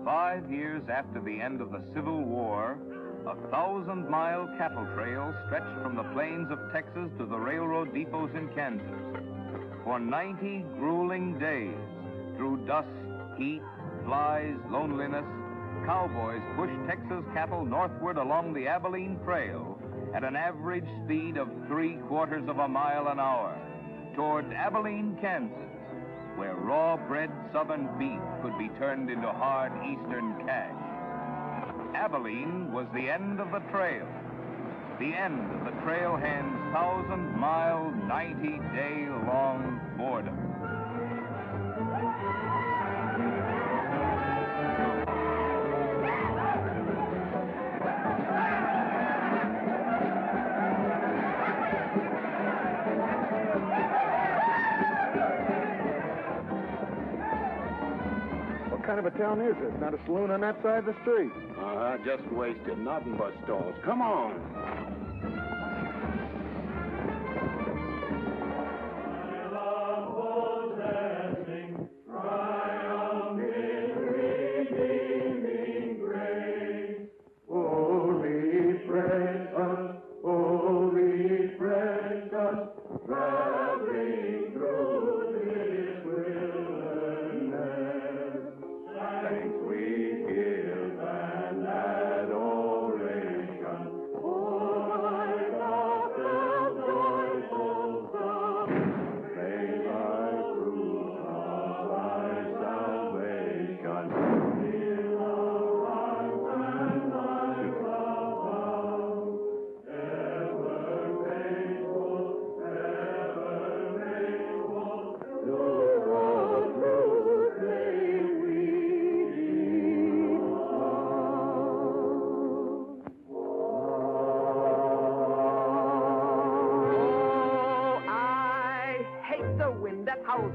5 years after the end of the Civil War, a 1,000-mile cattle trail stretched from the plains of Texas to the railroad depots in Kansas. For 90 grueling days, through dust, heat, flies, loneliness, cowboys pushed Texas cattle northward along the Abilene Trail at an average speed of 3/4 of a mile an hour toward Abilene, Kansas, where raw-bred southern beef could be turned into hard eastern cash. Abilene was the end of the trail, the end of the trailhand's 1,000-mile, 90-day-long boredom. What kind of a town is this? Not a saloon on that side of the street. Just wasted. Nothing but stalls. Come on.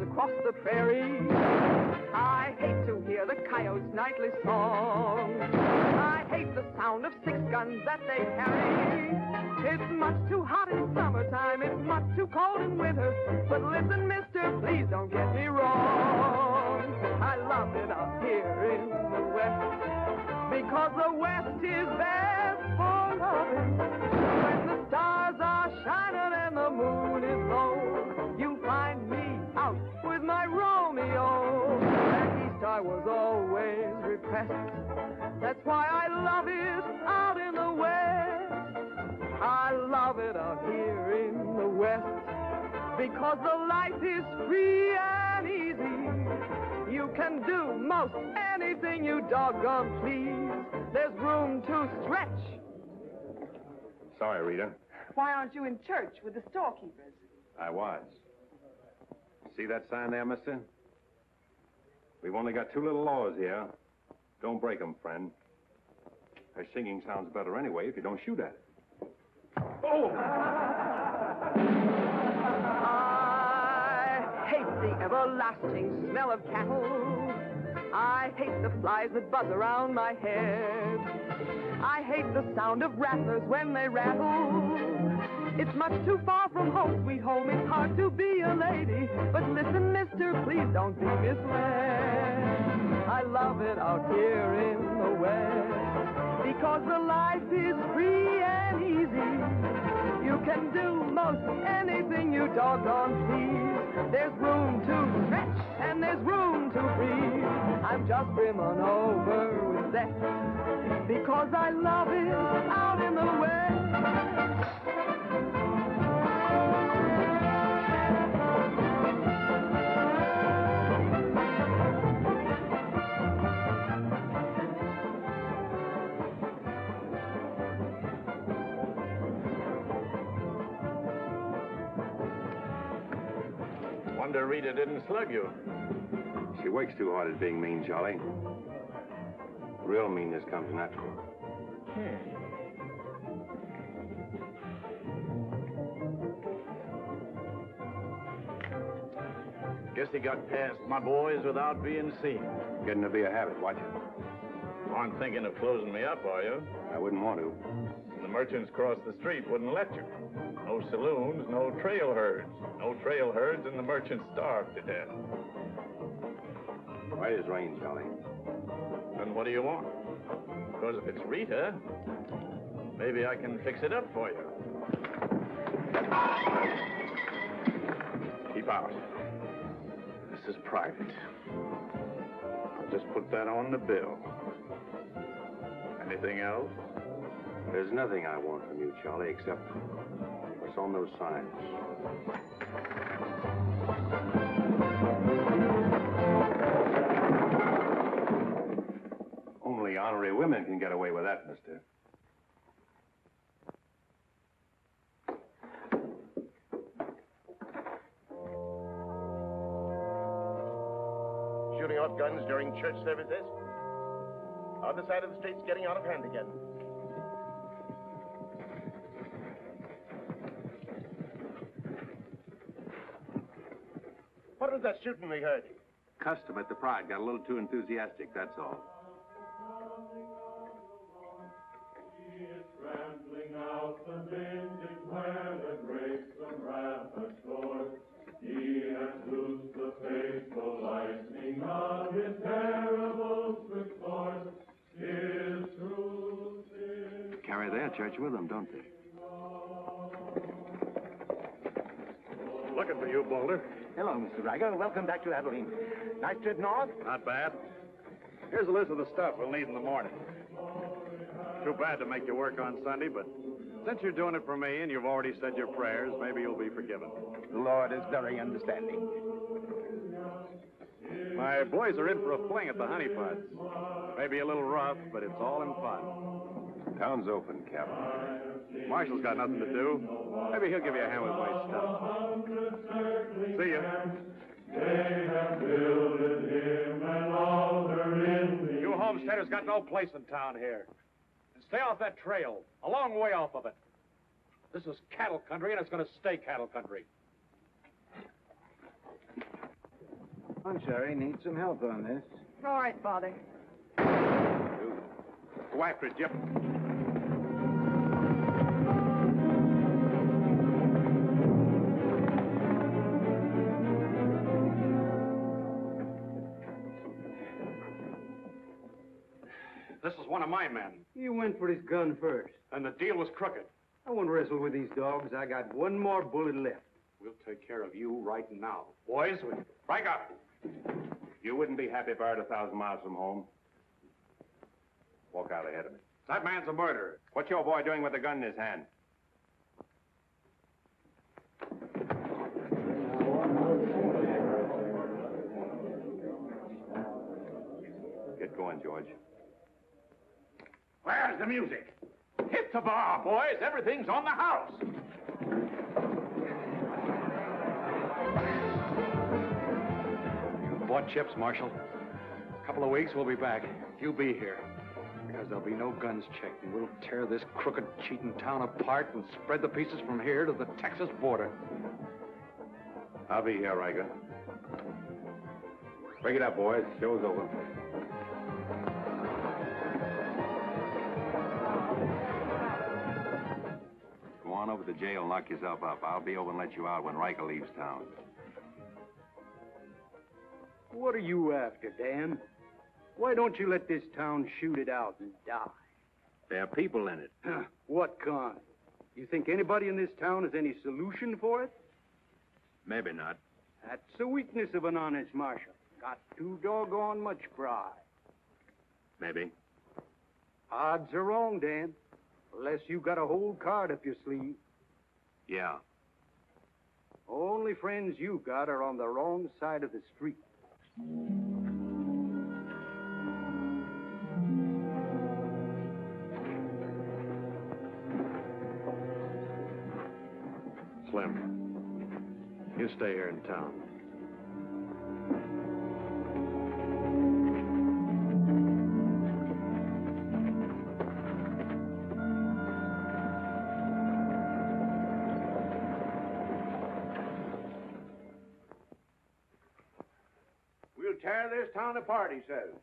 Across the prairie, I hate to hear the coyote's nightly song. I hate the sound of 6 guns that they carry. It's much too hot in summertime, it's much too cold in winter. But listen, mister, please don't get me wrong. I love it up here in the West, because the West is best for loving. When the stars are shining and the moon is low, you find me out with my Romeo. Back east I was always repressed. That's why I love it out in the West. I love it out here in the West, because the life is free and easy. You can do most anything you doggone please. There's room to stretch. Sorry, Rita. Why aren't you in church with the storekeepers? I was. See that sign there, mister? We've only got 2 little laws here. Don't break them, friend. Her singing sounds better anyway if you don't shoot at it. Oh! I hate the everlasting smell of cattle. I hate the flies that buzz around my head. I hate the sound of rattlers when they rattle. It's much too far from home, sweet home. It's hard to be a lady. But listen, mister, please don't be misled. I love it out here in the West, because the life is free and easy. You can do most anything you doggone please. There's room to stretch and there's room to breathe. I'm just brimming over with zest, because I love it out in the West. Wonder Rita didn't slug you. She works too hard at being mean, Charlie. Real meanness comes natural. Guess he got past my boys without being seen. Getting to be a habit, watch it. Aren't thinking of closing me up, are you? I wouldn't want to. The merchants across the street wouldn't let you. No saloons, no trail herds. No trail herds, and the merchants starved to death. Right as rain, Charlie. Then what do you want? Because if it's Rita, maybe I can fix it up for you. Keep out. This is private. I'll just put that on the bill. Anything else? There's nothing I want from you, Charlie, except what's on those signs. Only honorary women can get away with that, mister. Shooting off guns during church services? Other side of the street's getting out of hand again. What was that shooting we heard? Custom at the Pride got a little too enthusiastic, that's all. Carry their church with them, don't they? Looking for you, Boulder. Hello, Mr. Riger. Welcome back to Abilene. Nice trip north? Not bad. Here's a list of the stuff we'll need in the morning. Too bad to make you work on Sunday, but since you're doing it for me and you've already said your prayers, maybe you'll be forgiven. The Lord is very understanding. My boys are in for a fling at the honeypots. Maybe a little rough, but it's all in fun. Town's open, Captain. Marshall's got nothing to do. Maybe he'll give you a hand with my stuff. See ya. You homesteaders got no place in town here. And stay off that trail, a long way off of it. This is cattle country, and it's going to stay cattle country. I'm sorry, need some help on this. All right, Father. Go after it, Jip. This is one of my men, You went for his gun first. and the deal was crooked. I won't wrestle with these dogs. I got one more bullet left. We'll take care of you right now. Boys, break up. You wouldn't be happy if I were 1,000 miles from home. Walk out ahead of me. That man's a murderer. What's your boy doing with a gun in his hand? Get going, George. Where's the music? Hit the bar, boys. Everything's on the house. You bought chips, Marshal. A couple of weeks, we'll be back. You be here. Because there'll be no guns checked, and we'll tear this crooked, cheating town apart and spread the pieces from here to the Texas border. I'll be here, Riker. Break it up, boys. Show's over. Go on over to the jail and lock yourself up. I'll be over and let you out when Riker leaves town. What are you after, Dan? Why don't you let this town shoot it out and die? There are people in it. What kind? You think anybody in this town has any solution for it? Maybe not. That's the weakness of an honest marshal. Got too doggone much pride. Maybe. Odds are wrong, Dan. Unless you got a whole card up your sleeve. Yeah. Only friends you got are on the wrong side of the street. Slim, you stay here in town. We'll tear this town apart, he says.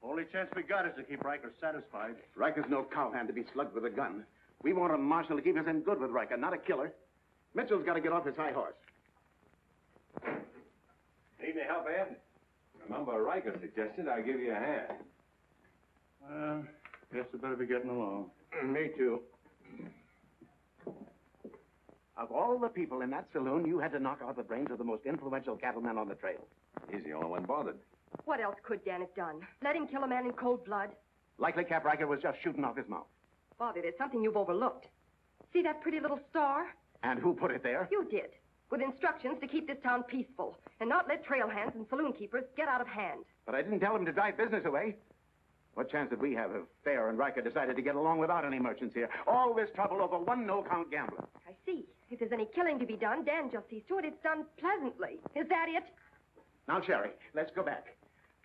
Only chance we got is to keep Riker satisfied. Riker's no cowhand to be slugged with a gun. We want a marshal to keep us in good with Riker, not a killer. Mitchell's got to get off his high horse. Need any help, Ed? Remember, Riker suggested I give you a hand. Well, guess I better be getting along. Me too. Of all the people in that saloon, you had to knock out the brains of the most influential cattleman on the trail. He's the only one bothered. What else could Dan have done? Let him kill a man in cold blood? Likely Cap Riker was just shooting off his mouth. Bobby, there's something you've overlooked. See that pretty little star? And who put it there? You did. With instructions to keep this town peaceful and not let trail hands and saloon keepers get out of hand. But I didn't tell him to drive business away. What chance did we have if Fair and Riker decided to get along without any merchants here? All this trouble over one no-count gambler. I see. If there's any killing to be done, Dan just sees to it it's done pleasantly. Is that it? Now, Sherry, let's go back.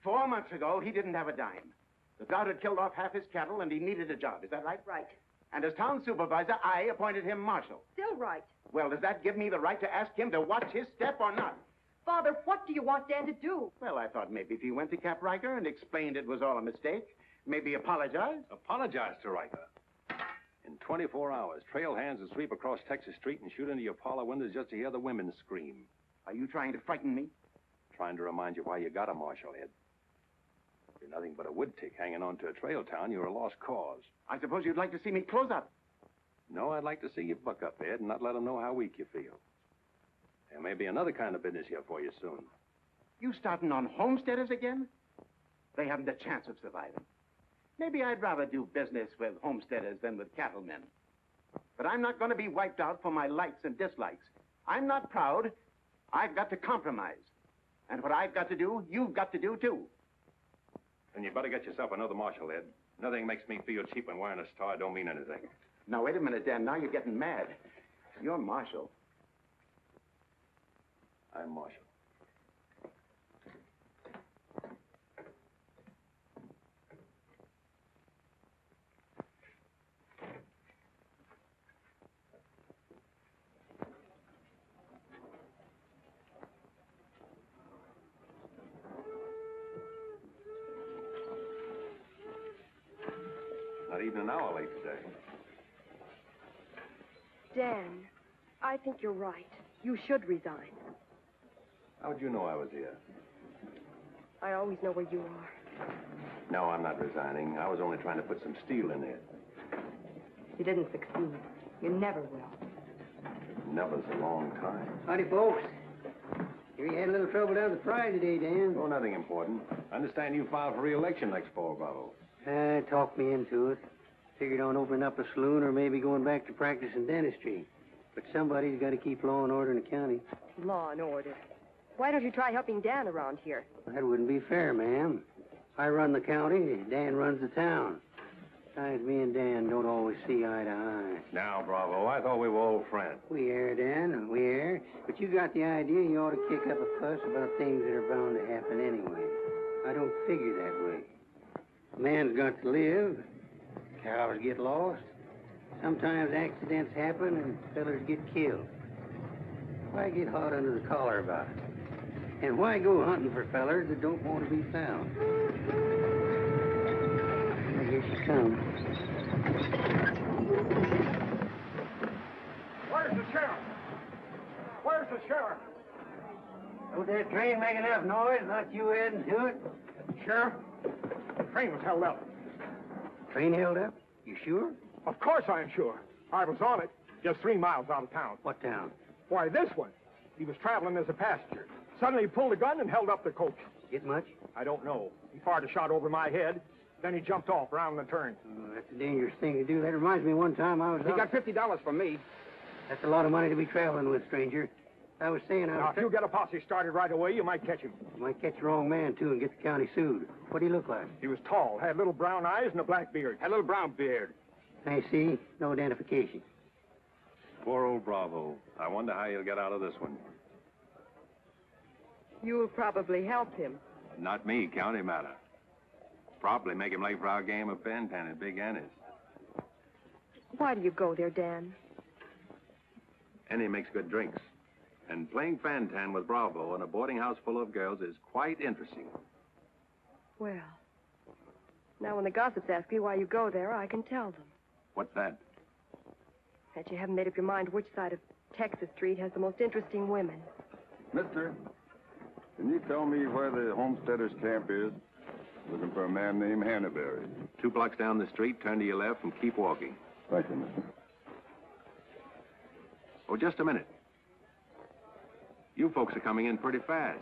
4 months ago, he didn't have a dime. The drought had killed off half his cattle, and he needed a job. Is that right? Right. And as town supervisor, I appointed him marshal. Still right. Well, does that give me the right to ask him to watch his step or not? Father, what do you want Dan to do? Well, I thought maybe if he went to Cap Riker and explained it was all a mistake, maybe apologize. Apologize to Riker. In 24 hours, trail hands will sweep across Texas Street and shoot into your parlor windows just to hear the women scream. Are you trying to frighten me? Trying to remind you why you got a marshal, Ed. If you're nothing but a wood tick hanging on to a trail town, you're a lost cause. I suppose you'd like to see me close up. No, I'd like to see you buck up, Ed, and not let them know how weak you feel. There may be another kind of business here for you soon. You starting on homesteaders again? They haven't a chance of surviving. Maybe I'd rather do business with homesteaders than with cattlemen. But I'm not going to be wiped out for my likes and dislikes. I'm not proud. I've got to compromise. And what I've got to do, you've got to do, too. And you better get yourself another marshal, Ed. Nothing makes me feel cheap when wearing a star don't mean anything. Now, wait a minute, Dan. Now you're getting mad. You're marshal. I'm marshal. Not even an hour late today. Dan, I think you're right. You should resign. How'd you know I was here? I always know where you are. No, I'm not resigning. I was only trying to put some steel in it. You didn't succeed. You never will. Never's a long time. Howdy, folks. Here you had a little trouble down at the fry today, Dan. Oh, nothing important. I understand you filed for re-election next fall, Bravo. Talked me into it. Figured on opening up a saloon or maybe going back to practice in dentistry. But somebody's got to keep law and order in the county. Law and order. Why don't you try helping Dan around here? That wouldn't be fair, ma'am. I run the county, Dan runs the town. Besides, me and Dan don't always see eye to eye. Now, Bravo, I thought we were old friends. We are, Dan, we are. But you got the idea you ought to kick up a fuss about things that are bound to happen anyway. I don't figure that way. A man's got to live. Cows get lost. Sometimes accidents happen and fellers get killed. Why get hot under the collar about it? And why go hunting for fellers that don't want to be found? Here she comes. Where's the sheriff? Where's the sheriff? Don't that train make enough noise? Not you adding to it? Sheriff, the train was held up. Train held up? You sure? Of course I'm sure. I was on it, just 3 miles out of town. What town? Why, this one. He was traveling as a passenger. Suddenly he pulled a gun and held up the coach. Get much? I don't know. He fired a shot over my head. Then he jumped off around the turn. Oh, that's a dangerous thing to do. That reminds me one time I was He out... got $50 from me. That's a lot of money to be traveling with, stranger. I was saying I Now, was... if you get a posse started right away, you might catch him. You might catch the wrong man, too, and get the county sued. What do he look like? He was tall, had little brown eyes and a black beard. A little brown beard. I see. No identification. Poor old Bravo. I wonder how he'll get out of this one. You'll probably help him. Not me, county matter. Probably make him late for our game of fan-tan at Big Annie's. Why do you go there, Dan? Annie makes good drinks. And playing fan-tan with Bravo in a boarding house full of girls is quite interesting. Well, now when the gossips ask me why you go there, I can tell them. What's that? That you haven't made up your mind which side of Texas Street has the most interesting women. Mister, Can you tell me where the homesteaders' camp is? Looking for a man named Hannaberry. 2 blocks down the street, turn to your left, and keep walking. Thank you, mister. Oh, just a minute. You folks are coming in pretty fast.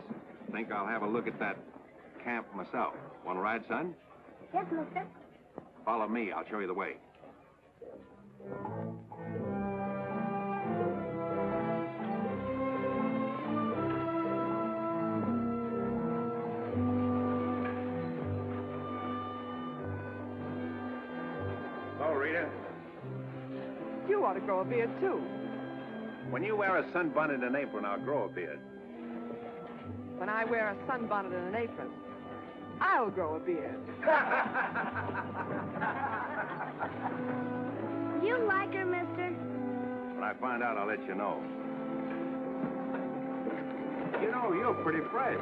Think I'll have a look at that camp myself. Want to ride, son? Yes, mister. Follow me. I'll show you the way. Hello, Rita. You ought to grow a beard, too. When you wear a sunbonnet and apron, I'll grow a beard. When I wear a sunbonnet and an apron, I'll grow a beard. You like her, mister? When I find out, I'll let you know. You know, you're pretty fresh.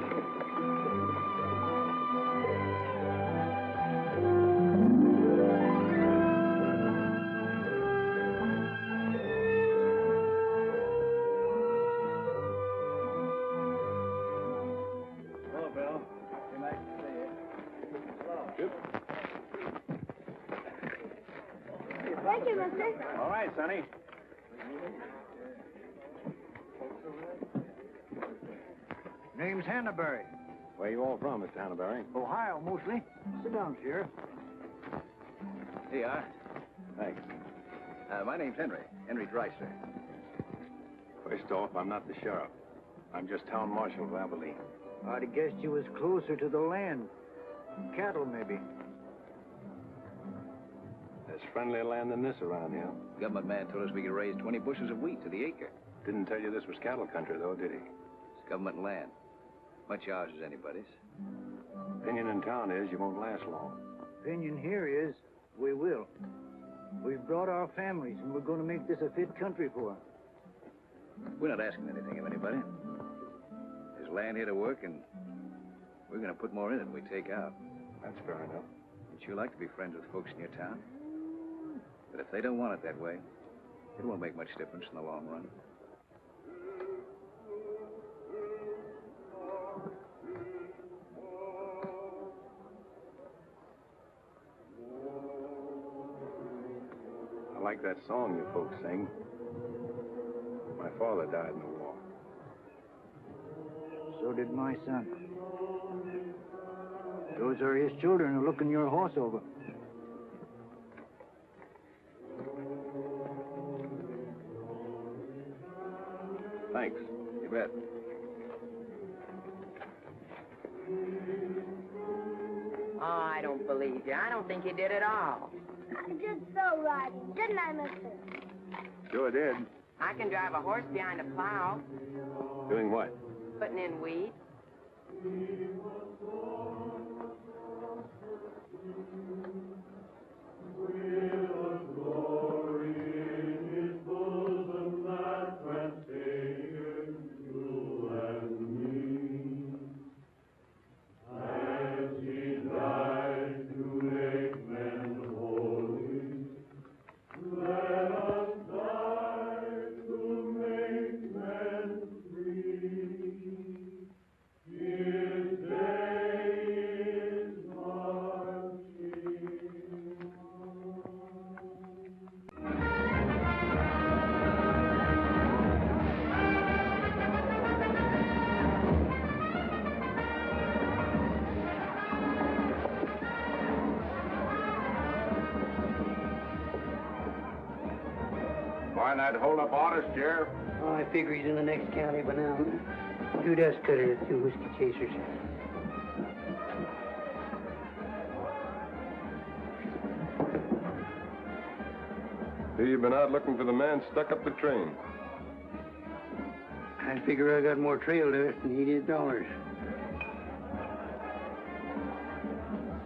Hello, Bill. Be nice to see you. Hello. Thank you, mister. All right, Sonny. Name's Hannaberry. Where you all from, Mr. Hannaberry? Ohio, mostly. Sit down, Sheriff. Here you are. Thanks. My name's Henry. Henry Dreiser. First off, I'm not the sheriff. I'm just town marshal of Abilene. I'd have guessed you was closer to the land. Cattle, maybe. There's friendlier land than this around here. Government man told us we could raise 20 bushels of wheat to the acre. Didn't tell you this was cattle country, though, did he? It's government land. Much ours as anybody's. Opinion in town is you won't last long. Opinion here is we will. We've brought our families, and we're going to make this a fit country for them. We're not asking anything of anybody. There's land here to work, and we're going to put more in it than we take out. That's fair enough. Would you like to be friends with folks in your town? But if they don't want it that way, it won't make much difference in the long run. I like that song you folks sing. My father died in the war. So did my son. Those are his children who are looking your horse over. Thanks. You bet. Oh, I don't believe you. I don't think you did at all. I did so right, didn't I, mister? Sure did. I can drive a horse behind a plow, Doing what? putting in wheat. Why not hold up orders, Sheriff? Oh, I figure he's in the next county by now. 2 dust cutters, 2 whiskey chasers. Here you've been out looking for the man stuck up the train. I figure I got more trail dust than he did dollars.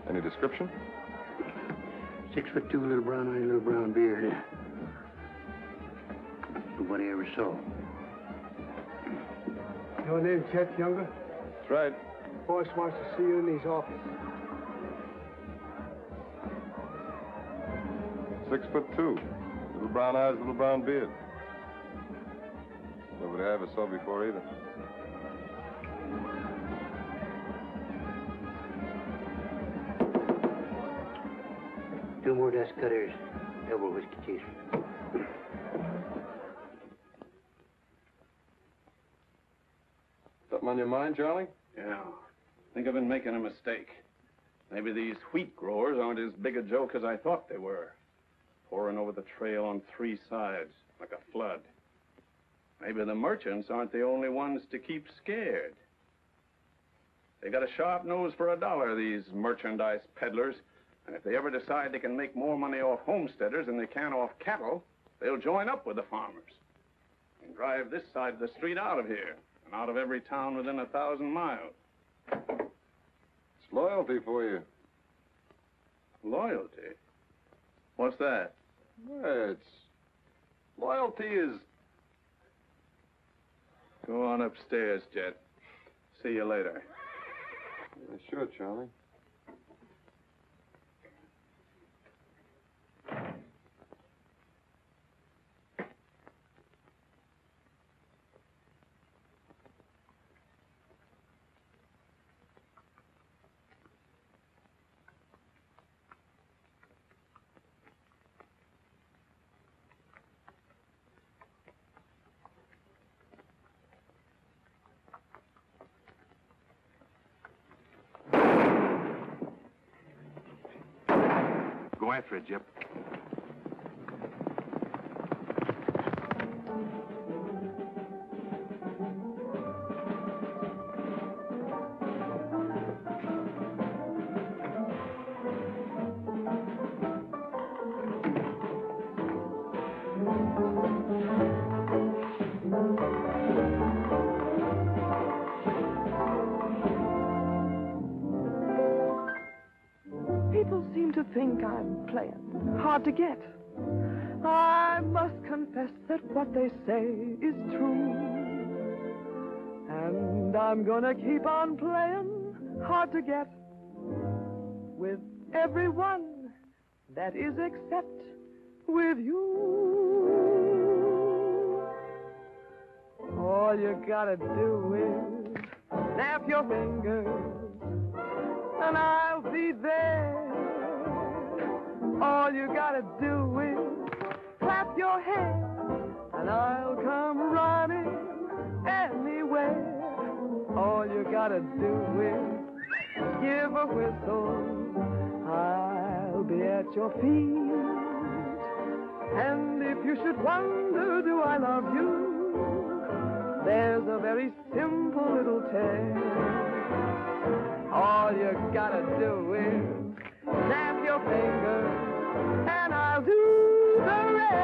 Any description? 6'2", little brown eyes, little brown beard. Nobody ever saw. Your name Chet Younger? That's right. Boss wants to see you in his office. 6'2", little brown eyes, little brown beard. Nobody I ever saw before either. 2 more dust cutters, double whiskey chaser. Something on your mind, Charlie? Yeah. I think I've been making a mistake. Maybe these wheat growers aren't as big a joke as I thought they were. Pouring over the trail on 3 sides, like a flood. Maybe the merchants aren't the only ones to keep scared. They got a sharp nose for $1, these merchandise peddlers. And if they ever decide they can make more money off homesteaders than they can off cattle, they'll join up with the farmers and drive this side of the street out of here and out of every town within 1,000 miles. It's loyalty for you. Loyalty? What's that? Well, loyalty is... Go on upstairs, Jet. See you later. Yeah, sure, Charlie. Go after it, Jip. People seem to think I'm playing hard to get. I must confess that what they say is true. And I'm gonna keep on playing hard to get with everyone, that is except with you. All you gotta do is snap your fingers and I'll be there. All you gotta do is clap your hands and I'll come running anywhere. All you gotta do is give a whistle. I'll be at your feet. And if you should wonder, do I love you? There's a very simple little tale. All you gotta do is snap your fingers, and I'll do the rest.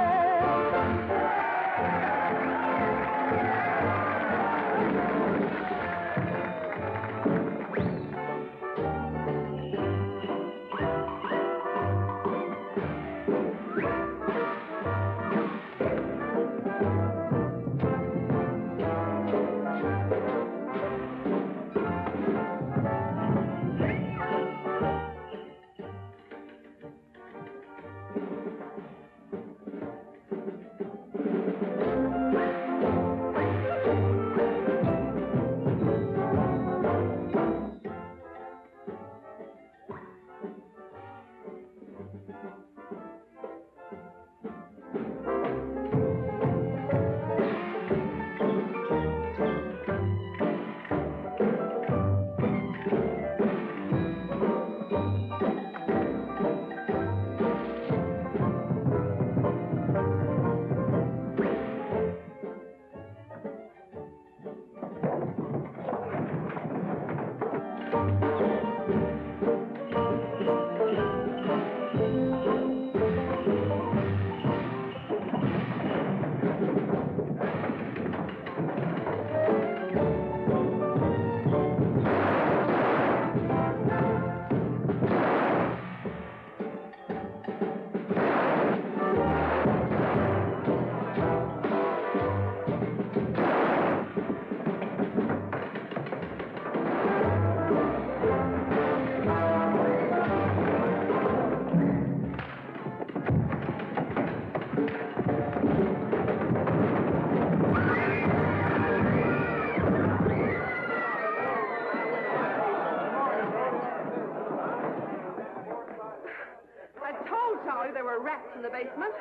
Charlie, there were rats in the basement.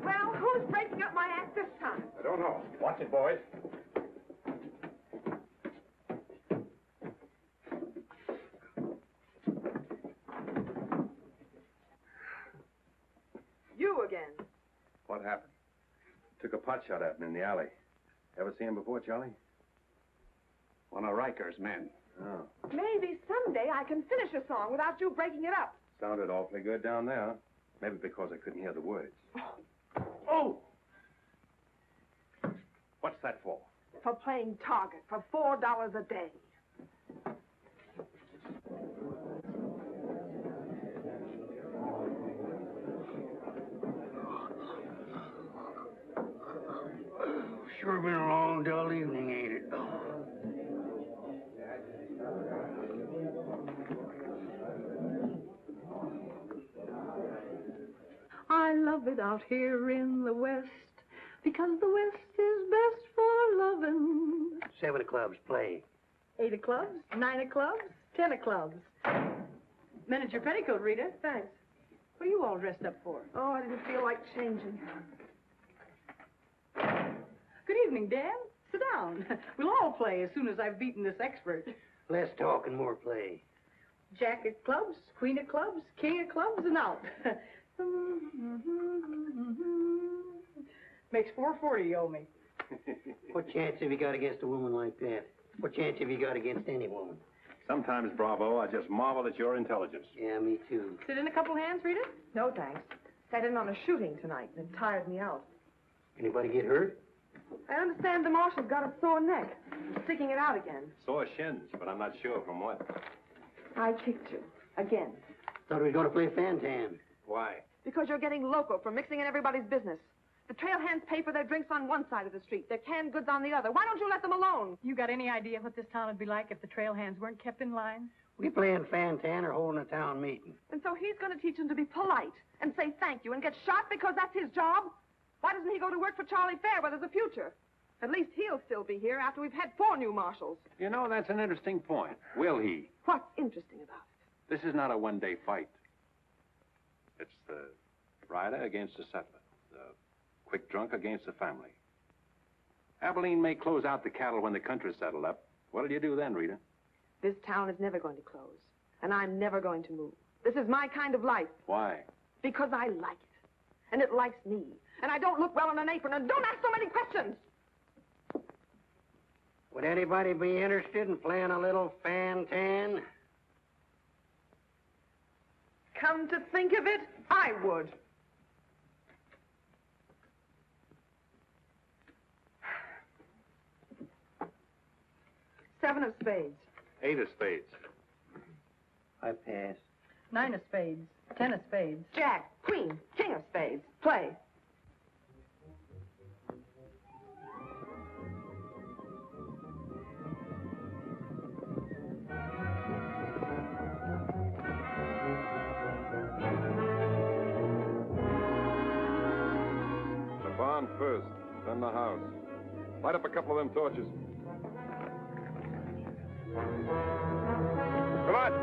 Well, who's breaking up my act this time? I don't know. Watch it, boys. You again. What happened? Took a pot shot at him in the alley. Ever see him before, Charlie? One of Riker's men. Oh. Maybe someday I can finish a song without you breaking it up. Sounded awfully good down there. Maybe because I couldn't hear the words. Oh! What's that for? For playing target for $4 a day. Sure been a long, dull evening, ain't it? I love it out here in the West, because the West is best for loving. 7 of clubs, play. 8 of clubs, 9 of clubs, 10 of clubs. Miniature petticoat, Rita. Thanks. What are you all dressed up for? Oh, I didn't feel like changing. Good evening, Dan. Sit down. We'll all play as soon as I've beaten this expert. Less talk and more play. Jack of clubs, queen of clubs, king of clubs, and out. Makes $4.40 you owe me. What chance have you got against a woman like that? What chance have you got against any woman? Sometimes, Bravo, I just marvel at your intelligence. Yeah, me too. Sit in a couple hands, Rita? No, thanks. Sat in on a shooting tonight, and it tired me out. Anybody get hurt? I understand the marshal's got a sore neck. He's sticking it out again. Sore shins, but I'm not sure from what. I kicked you. Again. Thought we were going to play Fantan. Why? Because you're getting loco for mixing in everybody's business. The trail hands pay for their drinks on one side of the street, their canned goods on the other. Why don't you let them alone? You got any idea what this town would be like if the trail hands weren't kept in line? We playing Fantan or holding a town meeting. And so he's going to teach them to be polite and say thank you and get shot because that's his job? Why doesn't he go to work for Charlie Fair where there's a future? At least he'll still be here after we've had 4 new marshals. You know, that's an interesting point. Will he? What's interesting about it? This is not a one-day fight. It's the rider against the settler. The quick drunk against the family. Abilene may close out the cattle when the country's settled up. What'll you do then, Rita? This town is never going to close, and I'm never going to move. This is my kind of life. Why? Because I like it, and it likes me. And I don't look well in an apron, and don't ask so many questions. Would anybody be interested in playing a little Fantan? Come to think of it, I would. Seven of spades. 8 of spades. I pass. 9 of spades, 10 of spades. Jack, queen, king of spades. Play. The barn first, then the house. Light up a couple of them torches. Come on!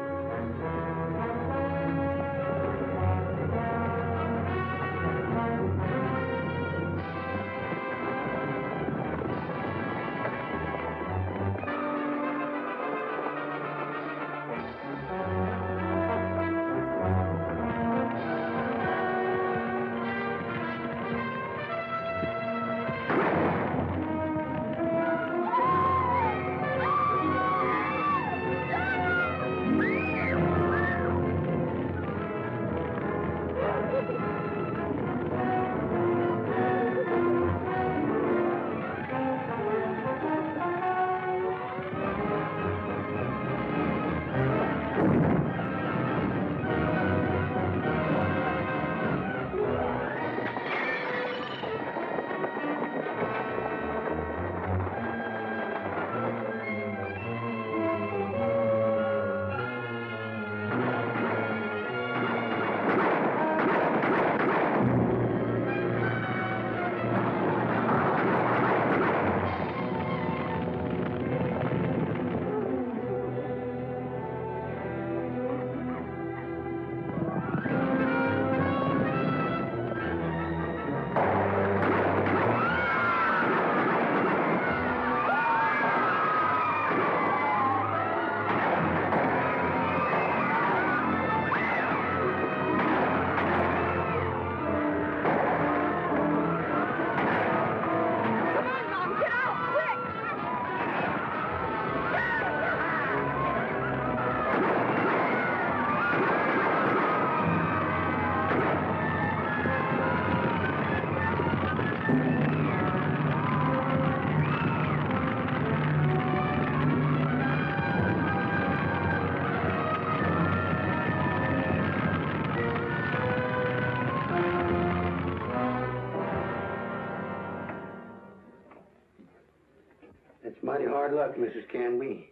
luck, Mrs. Canby.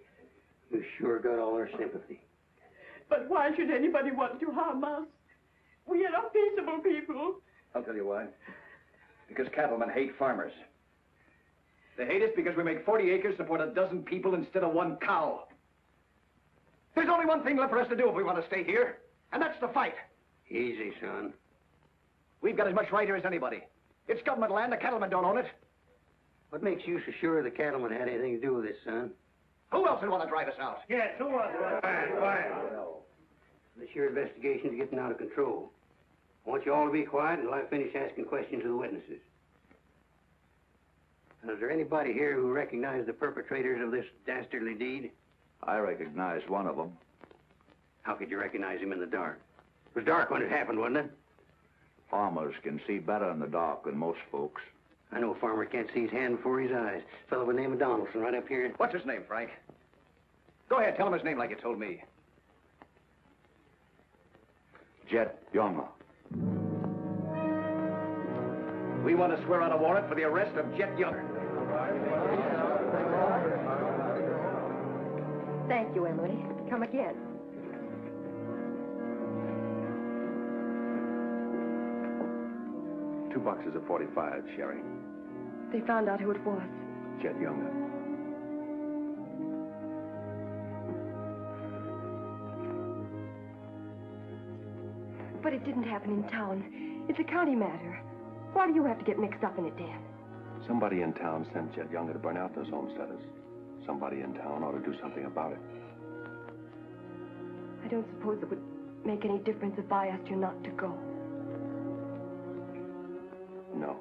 You sure got all our sympathy. But why should anybody want to harm us? We are peaceable people. I'll tell you why. Because cattlemen hate farmers. They hate us because we make 40 acres support a dozen people instead of one cow. There's only one thing left for us to do if we want to stay here, and that's to fight. Easy, son. We've got as much right here as anybody. It's government land. The cattlemen don't own it. What makes you so sure the cattlemen had anything to do with this, son? Who else would want to drive us out? Yes, who was it? Quiet. This here investigation's getting out of control. I want you all to be quiet until I finish asking questions of the witnesses. Now, is there anybody here who recognized the perpetrators of this dastardly deed? I recognize one of them. How could you recognize him in the dark? It was dark when it happened, wasn't it? Farmers can see better in the dark than most folks. I know a farmer can't see his hand before his eyes. A fellow by the name of Donaldson right up here. What's his name, Frank? Go ahead, tell him his name like you told me. Jet Younger. We want to swear out a warrant for the arrest of Jet Younger. Thank you, Emily. Come again. Two boxes of 45, Sherry. They found out who it was. Jet Younger. But it didn't happen in town. It's a county matter. Why do you have to get mixed up in it, Dan? Somebody in town sent Jet Younger to burn out those homesteaders. Somebody in town ought to do something about it. I don't suppose it would make any difference if I asked you not to go. No.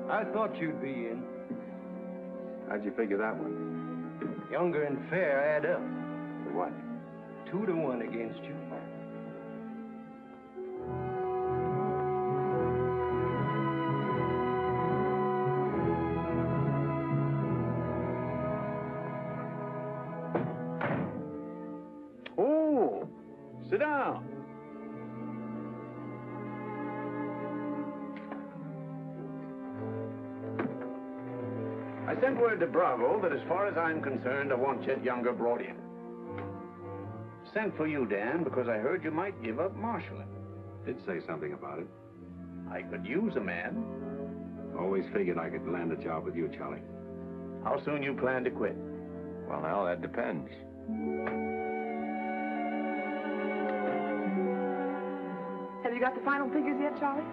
I thought you'd be in. How'd you figure that one? Younger and Fair add up. What? 2-1 against you. Oh, sit down. I sent word to Bravo that as far as I'm concerned, I want Chet Younger brought in. Sent for you, Dan, because I heard you might give up marshaling. Did say something about it. I could use a man. Always figured I could land a job with you, Charlie. How soon you plan to quit? Well, now, that depends. Have you got the final figures yet, Charlie?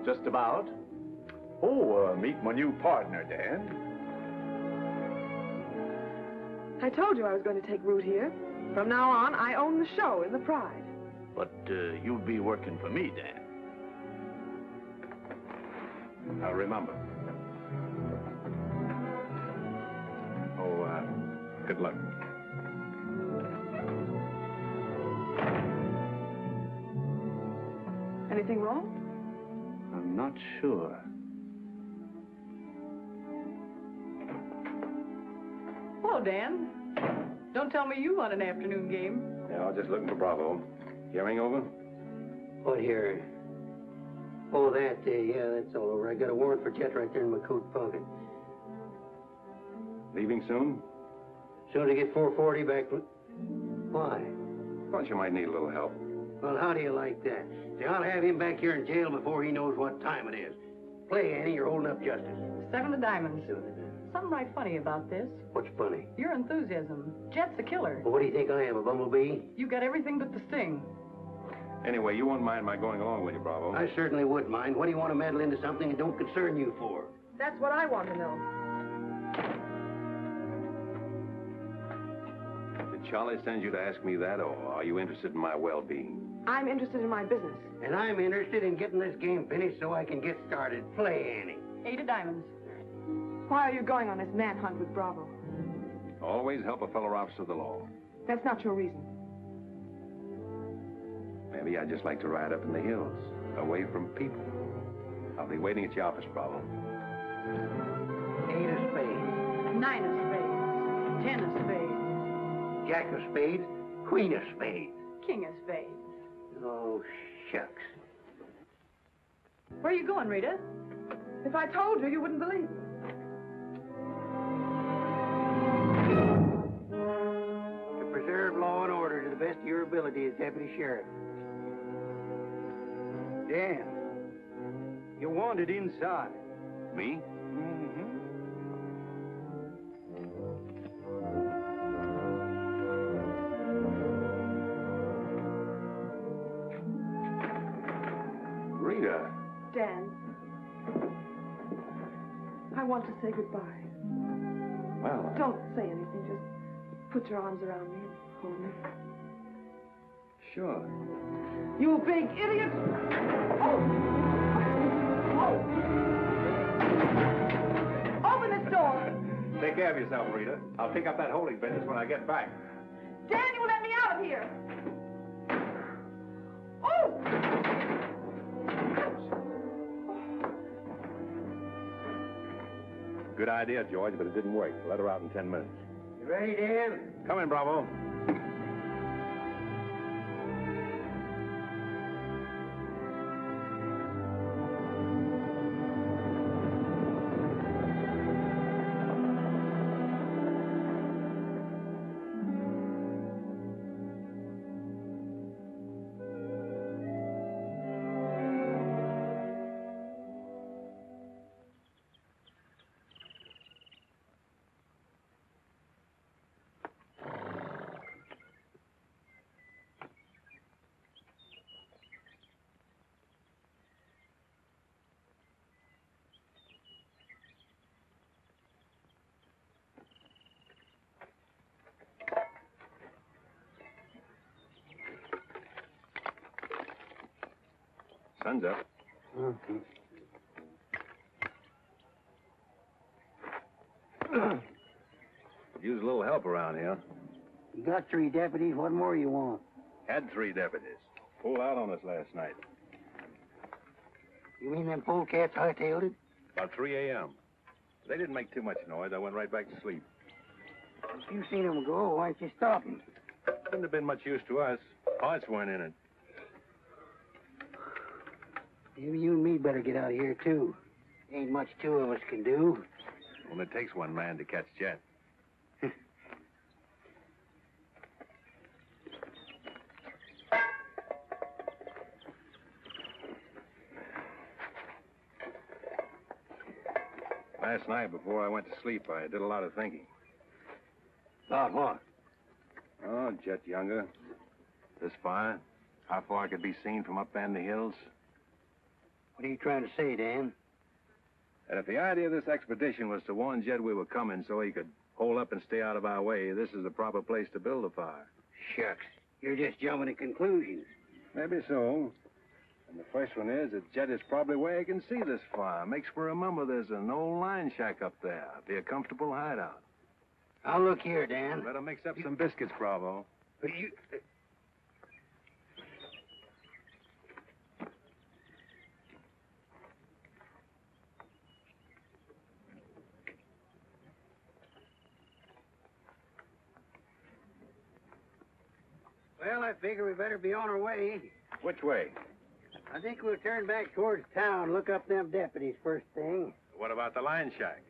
Just about. Oh, meet my new partner, Dan. I told you I was going to take root here. From now on, I own the show in the Pride. But you'll be working for me, Dan. Now, remember. Oh, good luck. Anything wrong? I'm not sure. Hello, Dan. Don't tell me you won an afternoon game. Yeah, I was just looking for Bravo. Hearing over? What here? Oh, that, yeah, that's all over. I got a warrant for Chet right there in my coat pocket. Leaving soon? Soon as I get 440 back. Why? Thought you might need a little help. Well, how do you like that? See, I'll have him back here in jail before he knows what time it is. Play, Annie, you're holding up justice. 7 of diamonds. Something right funny about this. What's funny? Your enthusiasm. Jet's a killer. Well, what do you think I am, a bumblebee? You got everything but the sting. Anyway, you won't mind my going along with you, Bravo. I certainly would mind. What do you want to meddle into something that don't concern you for? That's what I want to know. Did Charlie send you to ask me that, or are you interested in my well-being? I'm interested in my business. And I'm interested in getting this game finished so I can get started. Play, Annie. 8 of diamonds. Why are you going on this manhunt with Bravo? Always help a fellow officer of the law. That's not your reason. Maybe I'd just like to ride up in the hills, away from people. I'll be waiting at your office, Bravo. 8 of spades. 9 of spades. 10 of spades. Jack of spades. Queen of spades. King of spades. Oh, shucks. Where are you going, Rita? If I told you, you wouldn't believe me. To preserve law and order to the best of your ability as deputy sheriff. Dan, you're wanted inside. Me? Rita. Dan, I want to say goodbye. Well, Don't say anything. Just put your arms around me and hold me. sure. You big idiot! Oh! Open this door! Take care of yourself, Rita. I'll pick up that holding business when I get back. Dan, you let me out of here! Oh! Good idea, George, but it didn't work. Let her out in 10 minutes. You ready, Dan? Come in, Bravo. Sun's up. Okay. Use a little help around here. You got 3 deputies. What more you want? Had 3 deputies. Pulled out on us last night. You mean them polecats hightailed it? About 3 a.m. They didn't make too much noise. I went right back to sleep. If you seen them go, why didn't you stop them? Wouldn't have been much use to us. Parts weren't in it. Maybe you and me better get out of here, too. Ain't much 2 of us can do. Only takes one man to catch Jet. Last night, before I went to sleep, I did a lot of thinking. About what? Oh, Jet Younger. This fire. How far it could be seen from up in the hills. What are you trying to say, Dan? And if the idea of this expedition was to warn Jed we were coming so he could hole up and stay out of our way, this is the proper place to build a fire. Shucks. You're just jumping to conclusions. Maybe so. And the first one is that Jed is probably where he can see this fire. Makes me remember there's an old line shack up there. Be a comfortable hideout. Now, look here, Dan. Better mix up some biscuits, Bravo. But you... Well, I figure we better be on our way. Which way? I think we'll turn back towards town, look up them deputies first thing. What about the line shack?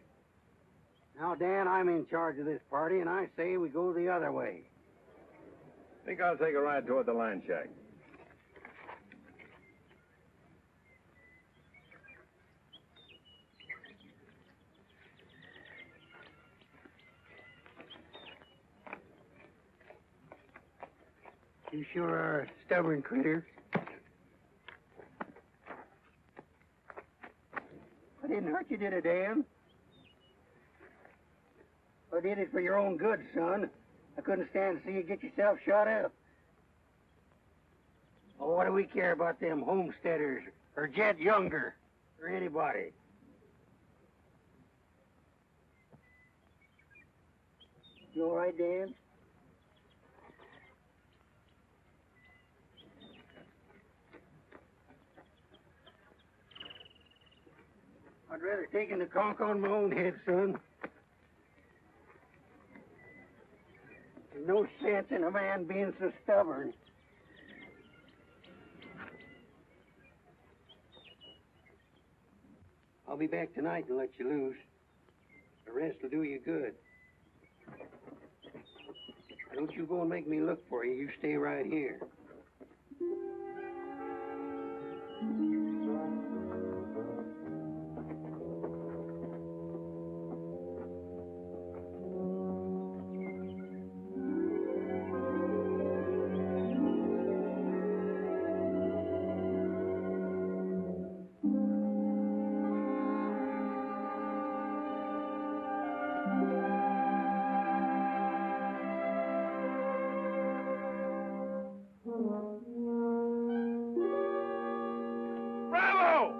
Now, Dan, I'm in charge of this party, and I say we go the other way. Think I'll take a ride toward the line shack. You sure are a stubborn critter. I didn't hurt you, did I, Dan? I did it for your own good, son. I couldn't stand to see you get yourself shot up. Oh, what do we care about them homesteaders or Jed Younger or anybody? You all right, Dan? I'd rather take the conk on my own head, son. There's no sense in a man being so stubborn. I'll be back tonight and let you loose. The rest will do you good. Don't you go and make me look for you. You stay right here. Bravo!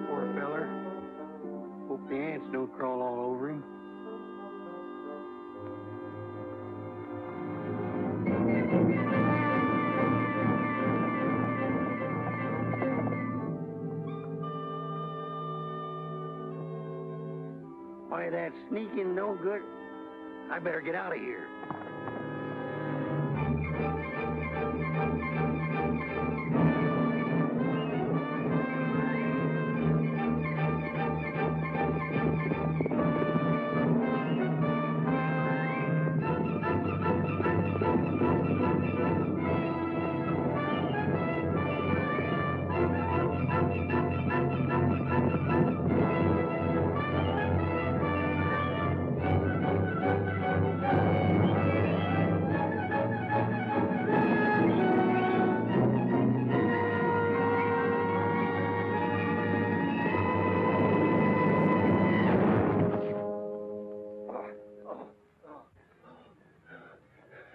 Poor feller. Hope the ants don't crawl all over him. Why, that sneaking no good. I better get out of here.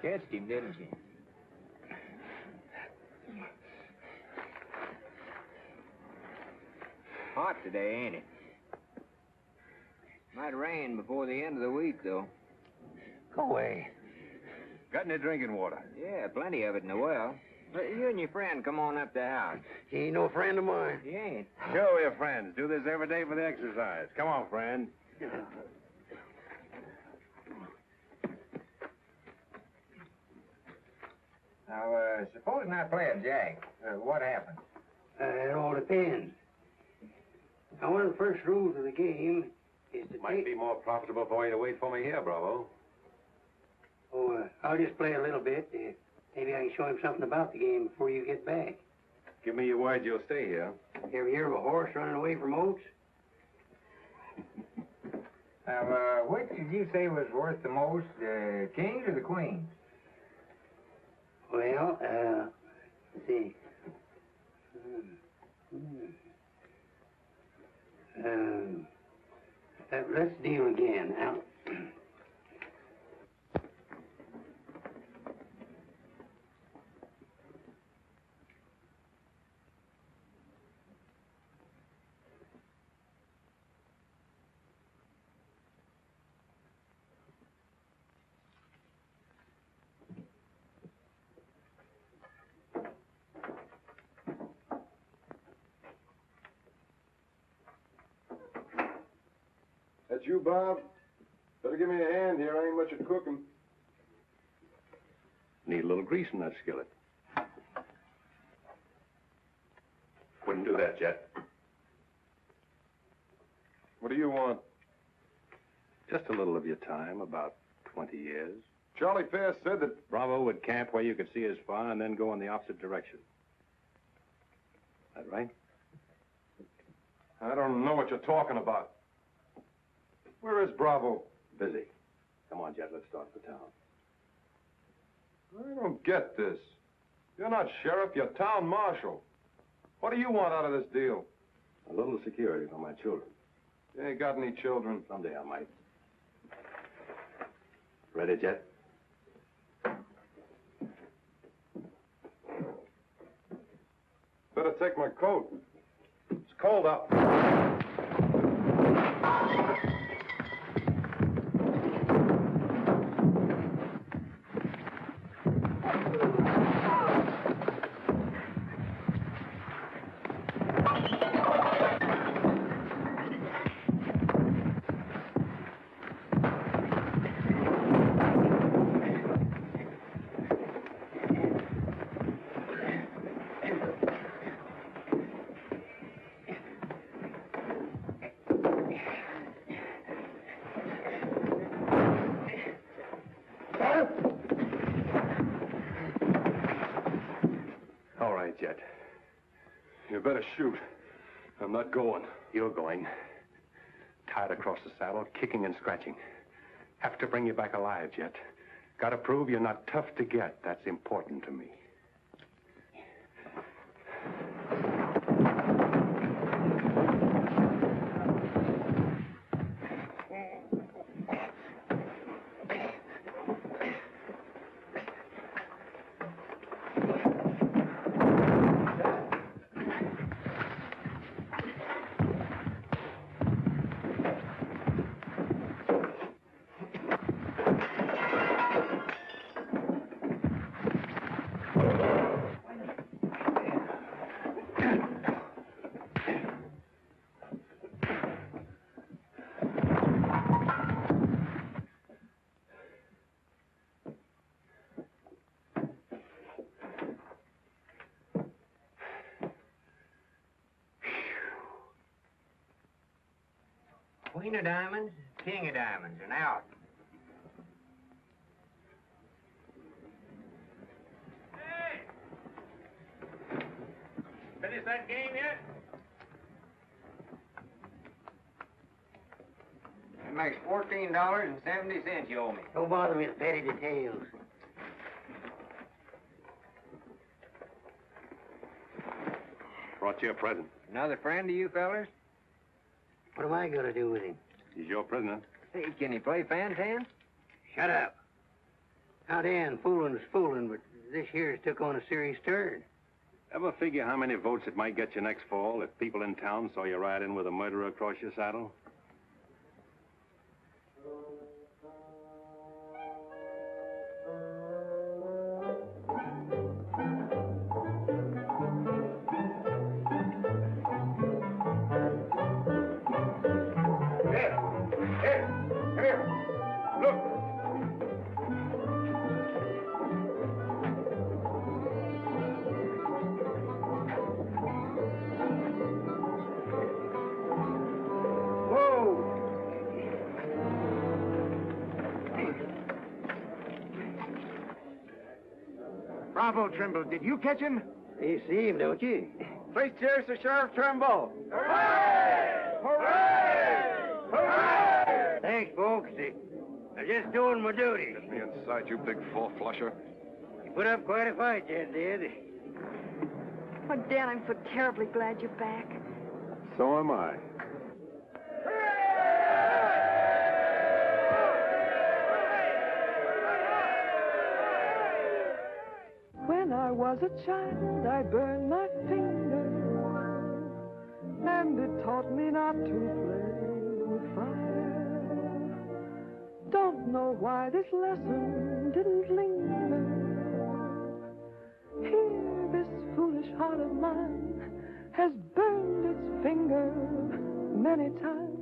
Catched him, didn't you? Hot today, ain't it? Might rain before the end of the week, though. Go away. Got any drinking water? Yeah, plenty of it in the well. But you and your friend come on up to the house. He ain't no friend of mine. He ain't. Sure, we're friends. Do this every day for the exercise. Come on, friend. Now, supposing I play a jack, what happens? It all depends. Now, one of the first rules of the game is to Might be more profitable for you to wait for me here, Bravo. I'll just play a little bit. Maybe I can show him something about the game before you get back. Give me your word you'll stay here. You ever hear of a horse running away from oats? Now, which did you say was worth the most, the kings or the queens? Well, let's see. Let's deal again. Now, That's you, Bob? Better give me a hand here. I ain't much at cooking. Need a little grease in that skillet. Wouldn't do that, Jet. What do you want? Just a little of your time, about 20 years. Charlie Fair said that... Bravo would camp where you could see as far and then go in the opposite direction. That right? I don't know what you're talking about. Where is Bravo? Busy. Come on, Jet, let's start for town. I don't get this. You're not sheriff, you're town marshal. What do you want out of this deal? A little security for my children. You ain't got any children. Someday I might. Ready, Jet? Better take my coat. It's cold out. yet. You better shoot. I'm not going. You're going. Tied across the saddle, kicking and scratching. Have to bring you back alive, Jet. Gotta prove you're not tough to get. That's important to me. Queen of diamonds, king of diamonds, and out. Hey! Finish that game yet? That makes $14.70 you owe me. Don't bother me with petty details. Brought you a present. Another friend of you fellers? What am I going to do with him? He's your prisoner. Hey, can he play fan-tan? Shut up. Now, Dan, fooling's fooling, but this here's took on a serious turn. Ever figure how many votes it might get you next fall if people in town saw you ride in with a murderer across your saddle? Bravo, Trimble. Did you catch him? You see him, don't you? Please cheers to Sheriff Trimble. Hooray! Hooray! Hooray! Thanks, folks. I'm just doing my duty. Get me inside, you big four-flusher. You put up quite a fight, Jet did. Oh, Dan, I'm so terribly glad you're back. So am I. When I was a child, I burned my finger, and it taught me not to play with fire. Don't know why this lesson didn't linger. Here, this foolish heart of mine has burned its finger many times,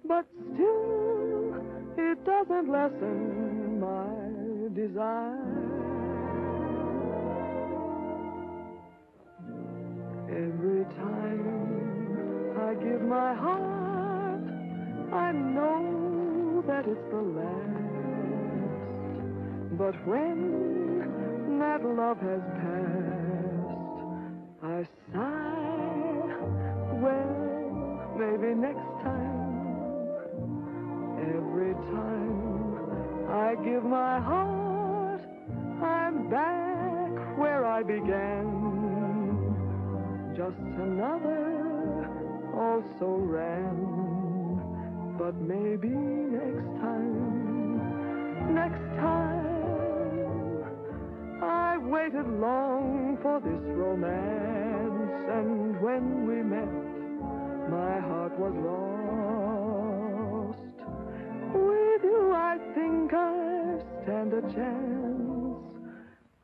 but still, it doesn't lessen my desire. Every time I give my heart, I know that it's the last. But when that love has passed, I sigh, well, maybe next time. Every time I give my heart, I'm back where I began. Just another also ran, but maybe next time, I waited long for this romance, and when we met, my heart was lost. With you, I think I stand a chance,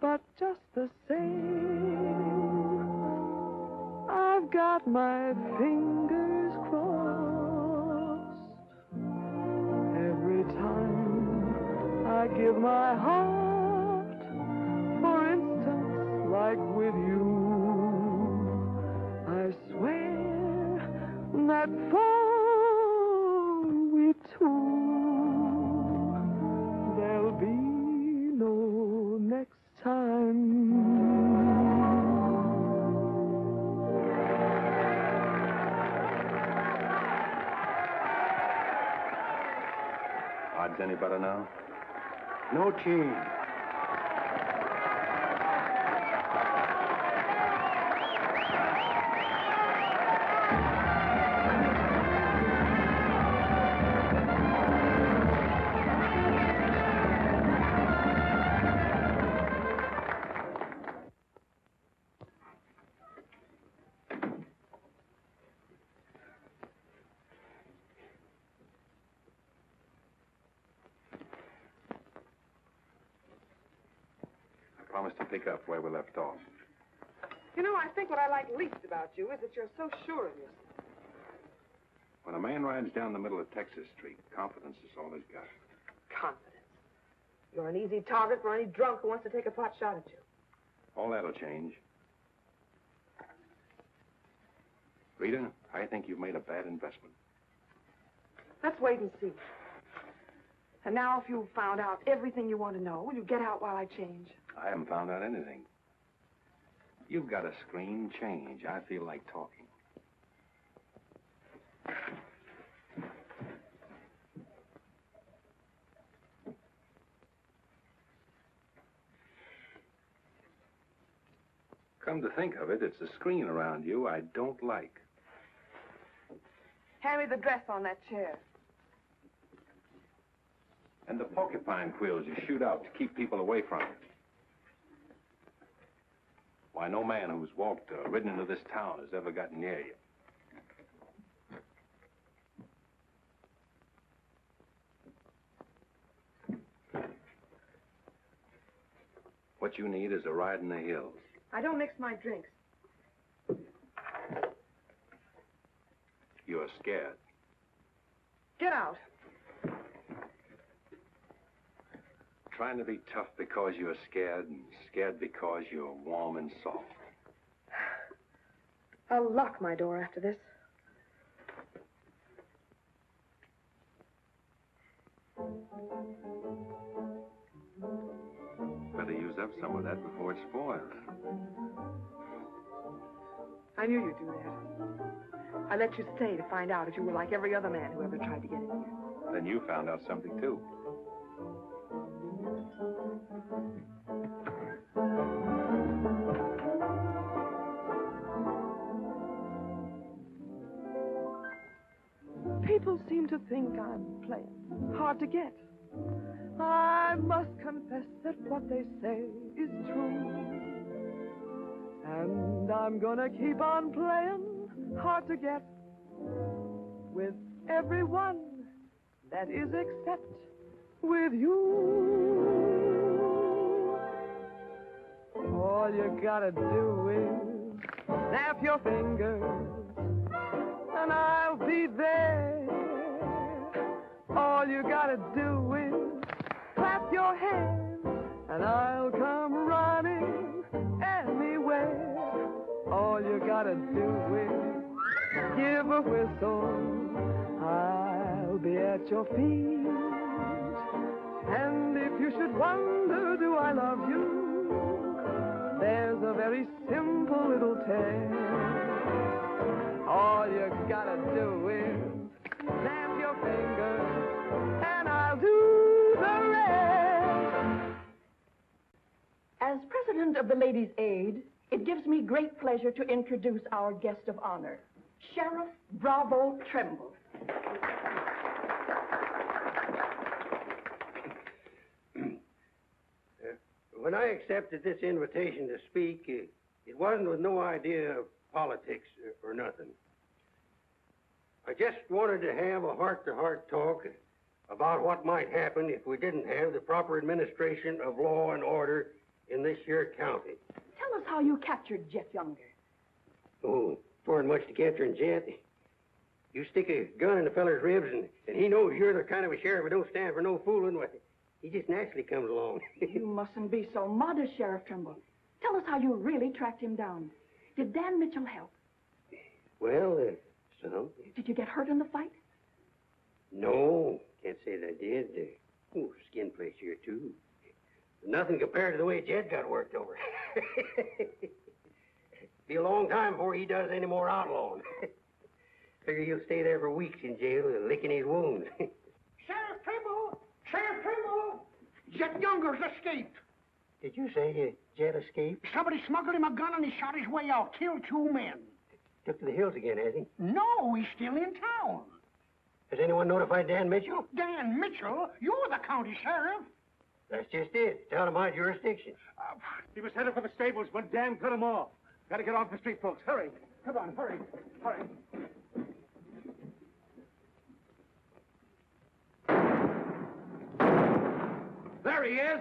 but just the same, I've got my fingers crossed. Every time I give my heart, for instance, like with you, I swear that for we two, there'll be no next time. Odds any better now? No change. Promise to pick up where we left off. You know, I think what I like least about you is that you're so sure of yourself. When a man rides down the middle of Texas Street, confidence is all he's got. Confidence. You're an easy target for any drunk who wants to take a pot shot at you. All that'll change. Rita, I think you've made a bad investment. Let's wait and see. And now, if you've found out everything you want to know, will you get out while I change? I haven't found out anything. You've got a screen change. I feel like talking. Come to think of it, it's the screen around you I don't like. Hand me the dress on that chair. And the porcupine quills you shoot out to keep people away from you. Why, no man who's walked or ridden into this town has ever gotten near you. What you need is a ride in the hills. I don't mix my drinks. You're scared. Get out. Trying to be tough because you're scared, and scared because you're warm and soft. I'll lock my door after this. Better use up some of that before it spoils. I knew you'd do that. I let you stay to find out if you were like every other man who ever tried to get in here. Then you found out something, too. People seem to think I'm playing hard to get. I must confess that what they say is true. And I'm gonna keep on playing hard to get with everyone, that is except with you. All you gotta do is snap your fingers and I'll be there. All you gotta do is clap your hands and I'll come running anywhere. All you gotta do is give a whistle. I'll be at your feet. And if you should wonder, do I love you? There's a very simple little tale. All you gotta do is snap your fingers, and I'll do the rest. As president of the Ladies' Aid, it gives me great pleasure to introduce our guest of honor, Sheriff Bravo Trimble. When I accepted this invitation to speak, it wasn't with no idea of politics or nothing. I just wanted to have a heart-to-heart talk about what might happen if we didn't have the proper administration of law and order in this here county. Tell us how you captured Jeff Younger. Oh, foreign much to capturing Jet. You stick a gun in the feller's ribs and he knows you're the kind of a sheriff that don't stand for no fooling. Well, he just naturally comes along. You mustn't be so modest, Sheriff Trimble. Tell us how you really tracked him down. Did Dan Mitchell help? Well, some. Did you get hurt in the fight? No, can't say that I did. Skin place here, too. Nothing compared to the way Jed got worked over. Be a long time before he does any more outlawing. Figure he'll stay there for weeks in jail, licking his wounds. Sheriff Trimble, Jet Younger's escaped. Did you say Jet escaped? Somebody smuggled him a gun and he shot his way out, killed 2 men. Took to the hills again, has he? No, he's still in town. Has anyone notified Dan Mitchell? Dan Mitchell? You're the county sheriff. That's just it. It's out of my jurisdiction. He was headed for the stables when Dan cut him off. Gotta get off the street, folks. Hurry. Come on, hurry, hurry. There he is.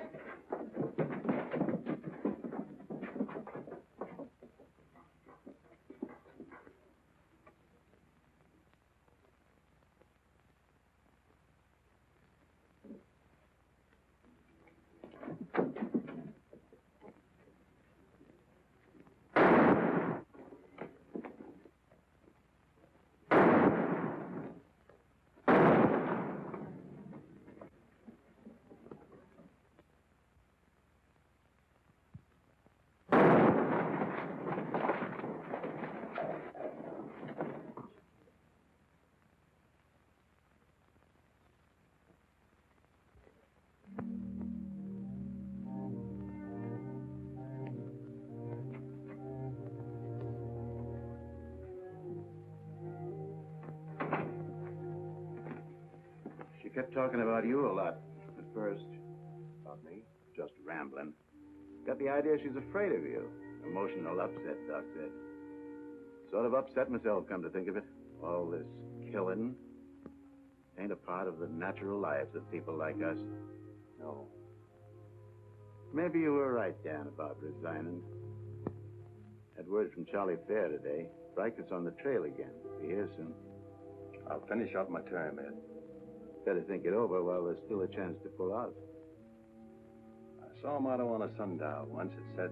She kept talking about you a lot at first. About me? Just rambling. Got the idea she's afraid of you. Emotional upset, Doc said. Sort of upset myself, come to think of it. All this killing ain't a part of the natural lives of people like us. No. Maybe you were right, Dan, about resigning. Had word from Charlie Fair today. Brikett's on the trail again. Be here soon. I'll finish out my term, Ed. Better think it over while there's still a chance to pull out. I saw a motto on a sundial once. It said,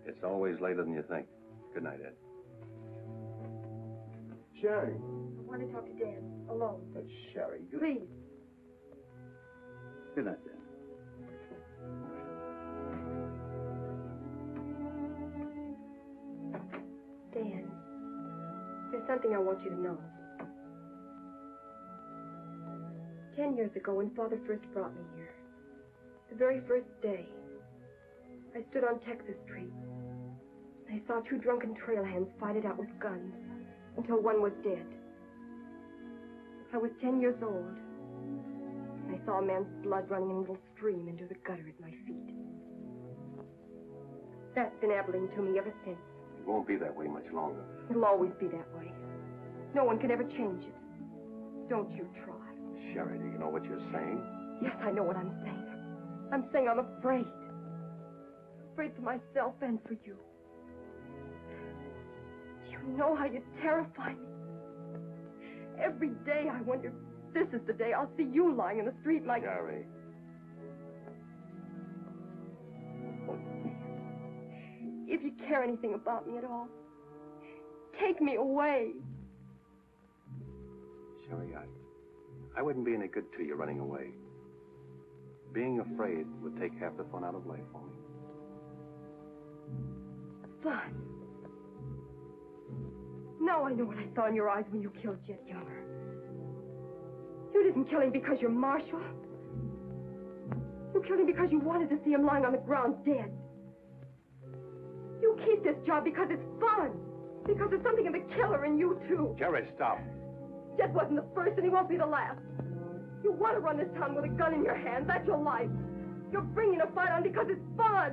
"It's always later than you think." Good night, Ed. Sherry. I want to talk to Dan, alone. That's Sherry. Please. Good night, Dan. Dan, there's something I want you to know. 10 years ago, when Father first brought me here, the very first day, I stood on Texas Street. I saw 2 drunken trail hands fight it out with guns until one was dead. I was 10 years old. I saw a man's blood running in a little stream into the gutter at my feet. That's been Abilene to me ever since. It won't be that way much longer. It'll always be that way. No one can ever change it. Don't you try. Sherry, do you know what you're saying? Yes, I know what I'm saying. I'm saying I'm afraid. Afraid for myself and for you. Do you know how you terrify me? Every day I wonder if this is the day I'll see you lying in the street like... Sherry. If you care anything about me at all, take me away. Sherry, I wouldn't be any good to you running away. Being afraid would take half the fun out of life for me. Fun. Now I know what I saw in your eyes when you killed Jet Younger. You didn't kill him because you're Marshal. You killed him because you wanted to see him lying on the ground dead. You keep this job because it's fun. Because there's something in the killer in you, too. Jerry, stop. Jet wasn't the first, and he won't be the last. You want to run this town with a gun in your hand. That's your life. You're bringing a fight on because it's fun.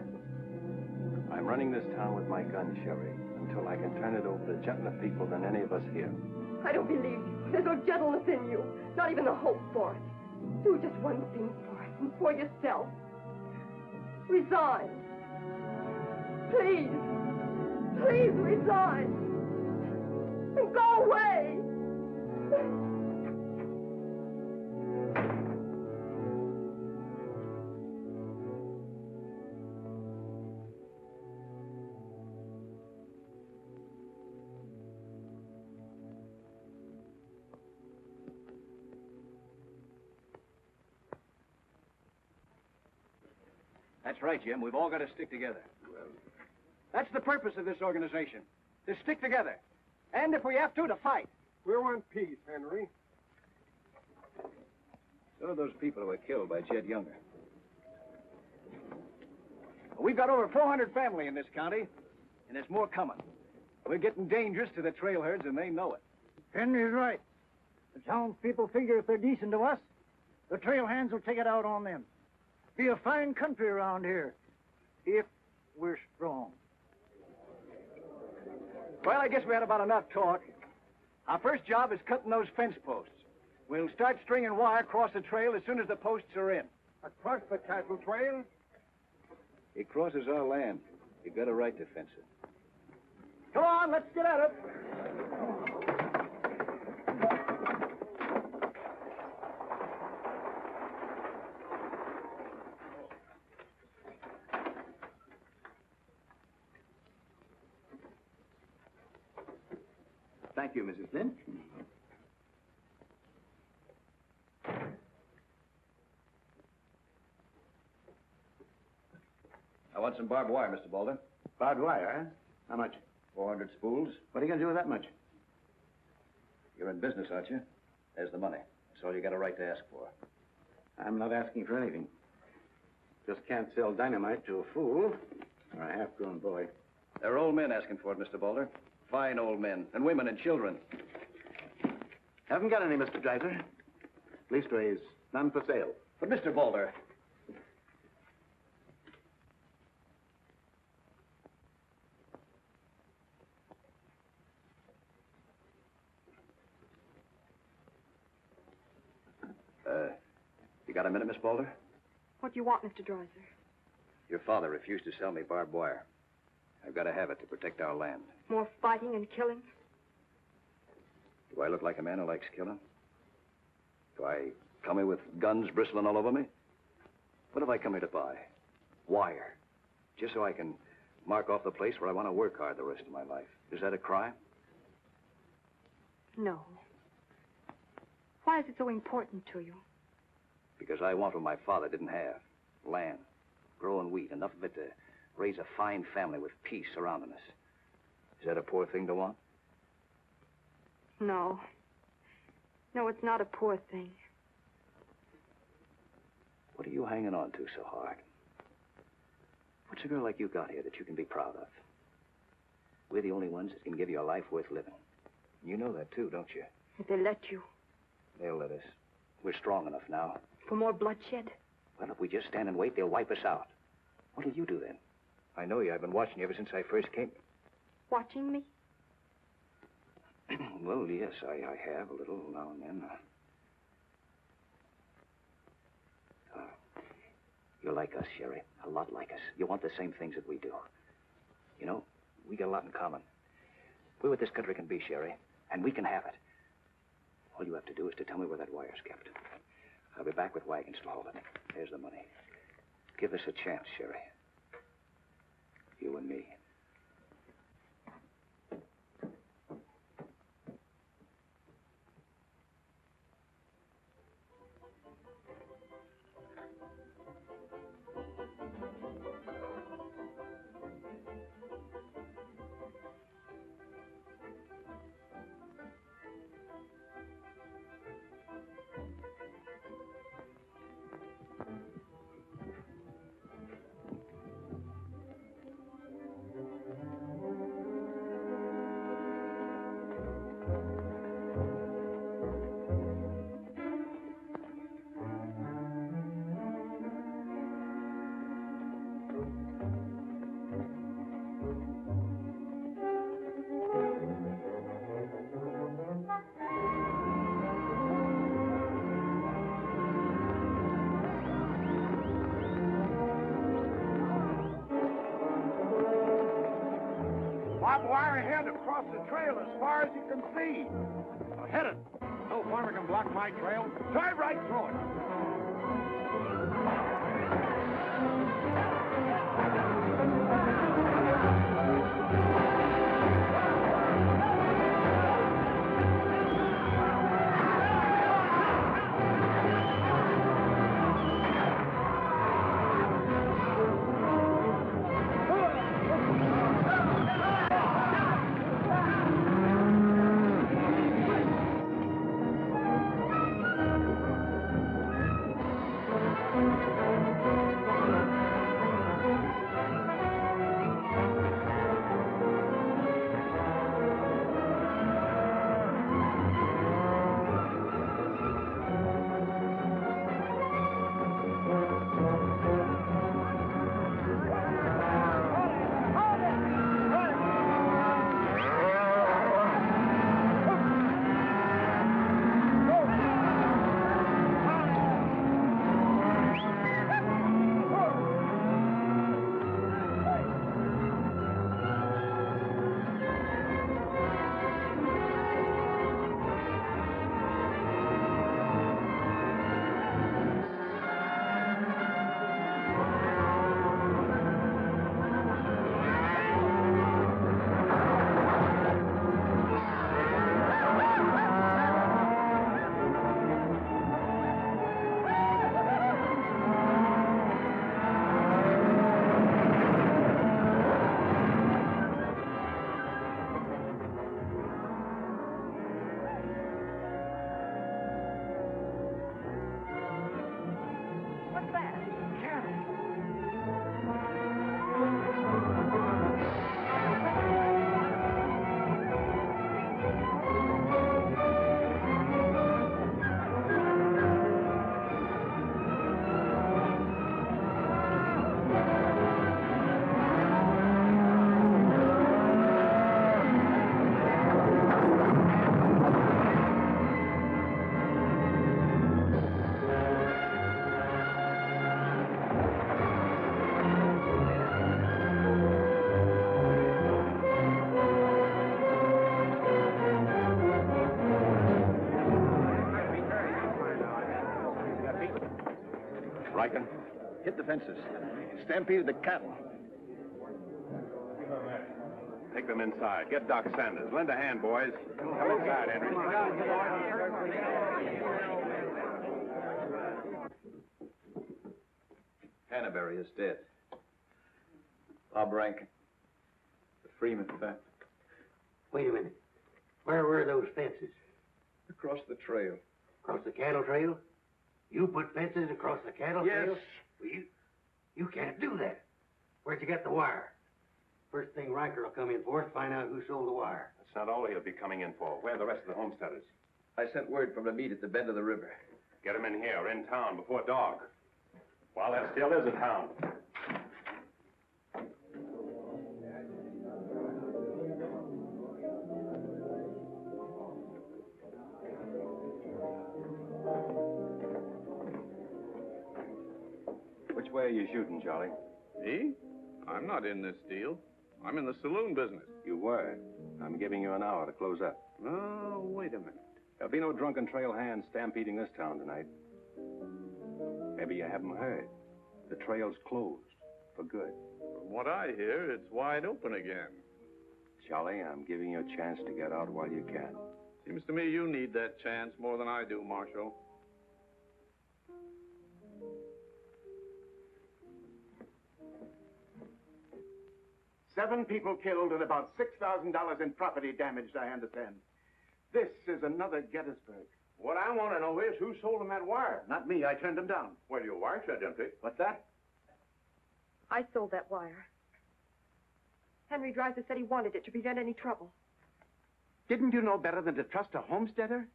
I'm running this town with my gun, Sherry, until I can turn it over to gentler people than any of us here. I don't believe you. There's no gentleness in you. Not even the hope for it. Do just one thing for us and for yourself. Resign. Please. Please resign. And go away. That's right, Jim. We've all got to stick together. That's the purpose of this organization. To stick together. And if we have to fight. We want peace, Henry. So are those people who were killed by Jed Younger. We've got over 400 family in this county, and there's more coming. We're getting dangerous to the trail herds, and they know it. Henry's right. The townspeople figure if they're decent to us, the trail hands will take it out on them. Be a fine country around here, if we're strong. Well, I guess we had about enough talk. Our first job is cutting those fence posts. We'll start stringing wire across the trail as soon as the posts are in. Across the cattle trail? It crosses our land. You've got a right to fence it. Come on, let's get at it. Thank you, Mrs. Flint. I want some barbed wire, Mr. Boulder. Barbed wire, huh? How much? 400 spools. What are you going to do with that much? You're in business, aren't you? There's the money. That's all you got a right to ask for. I'm not asking for anything. Just can't sell dynamite to a fool or a half-grown boy. There are old men asking for it, Mr. Boulder. Fine old men, and women and children. Haven't got any, Mr. Dreiser. Leastways, none for sale. But, Mr. Boulder... You got a minute, Miss Boulder? What do you want, Mr. Dreiser? Your father refused to sell me barbed wire. I've got to have it to protect our land. More fighting and killing? Do I look like a man who likes killing? Do I come here with guns bristling all over me? What have I come here to buy? Wire. Just so I can mark off the place where I want to work hard the rest of my life. Is that a crime? No. Why is it so important to you? Because I want what my father didn't have. Land. Growing wheat. Enough of it to raise a fine family with peace surrounding us. Is that a poor thing to want? No. No, it's not a poor thing. What are you hanging on to so hard? What's a girl like you got here that you can be proud of? We're the only ones that can give you a life worth living. You know that, too, don't you? If they let you. They'll let us. We're strong enough now. For more bloodshed? Well, if we just stand and wait, they'll wipe us out. What'll you do then? I know you. I've been watching you ever since I first came. Watching me? Well, yes, I have a little now and then. You're like us, Sherry. A lot like us. You want the same things that we do. You know, we got a lot in common. We're what this country can be, Sherry, and we can have it. All you have to do is to tell me where that wire's kept. I'll be back with wagons to haul it. There's the money. Give us a chance, Sherry. You and me. Barbed wire ahead across the trail as far as you can see. Now hit it. No farmer can block my trail. Drive right through it. Riken? Hit the fences. Stampeded the cattle. Take them inside. Get Doc Sanders. Lend a hand, boys. Come inside, Henry. Hannaberry is dead. Bob Rankin. The Freeman fact. Wait a minute. Where were those fences? Across the trail. Across the cattle trail? You put fences across the cattle trail? Yes. Well, you can't do that. Where'd you get the wire? First thing Riker will come in for is find out who sold the wire. That's not all he'll be coming in for. Where are the rest of the homesteaders? I sent word from the meet at the bend of the river. Get them in here, in town, before dog. While there still is a town. Which way are you shooting, Charlie? Me? I'm not in this deal. I'm in the saloon business. You were. I'm giving you an hour to close up. Oh, wait a minute. There'll be no drunken trail hands stampeding this town tonight. Maybe you haven't heard. The trail's closed for good. From what I hear, it's wide open again. Charlie, I'm giving you a chance to get out while you can. Seems to me you need that chance more than I do, Marshal. Seven people killed and about $6,000 in property damaged, I understand. This is another Gettysburg. What I want to know is who sold them that wire. Not me. I turned them down. Well, your wire shed empty. What's that? I sold that wire. Henry Dreiser said he wanted it to prevent any trouble. Didn't you know better than to trust a homesteader?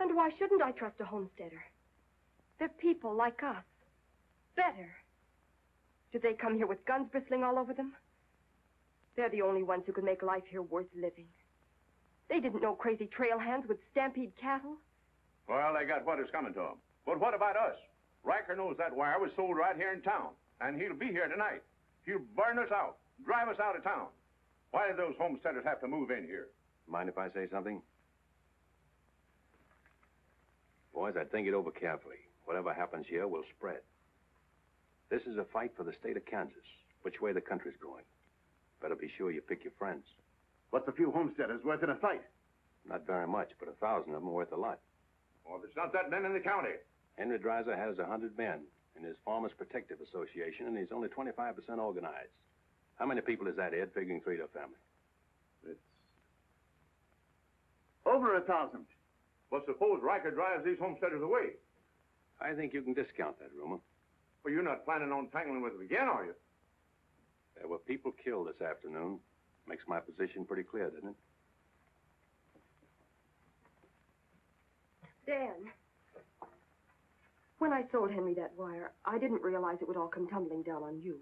And why shouldn't I trust a homesteader? They're people like us. Better. Did they come here with guns bristling all over them? They're the only ones who can make life here worth living. They didn't know crazy trail hands would stampede cattle. Well, they got what is coming to them. But what about us? Riker knows that wire was sold right here in town, and he'll be here tonight. He'll burn us out, drive us out of town. Why did those homesteaders have to move in here? Mind if I say something? Boys, I'd think it over carefully. Whatever happens here will spread. This is a fight for the state of Kansas, which way the country's going. Better be sure you pick your friends. What's a few homesteaders worth in a fight? Not very much, but 1,000 of them are worth a lot. Well, there's not that many in the county. Henry Dreiser has 100 men in his Farmers Protective Association, and he's only 25% organized. How many people is that, Ed, figuring 3 to a family? It's over 1,000. Well, suppose Riker drives these homesteaders away. I think you can discount that rumor. Well, you're not planning on tangling with them again, are you? There were people killed this afternoon. Makes my position pretty clear, doesn't it? Dan, when I sold Henry that wire, I didn't realize it would all come tumbling down on you.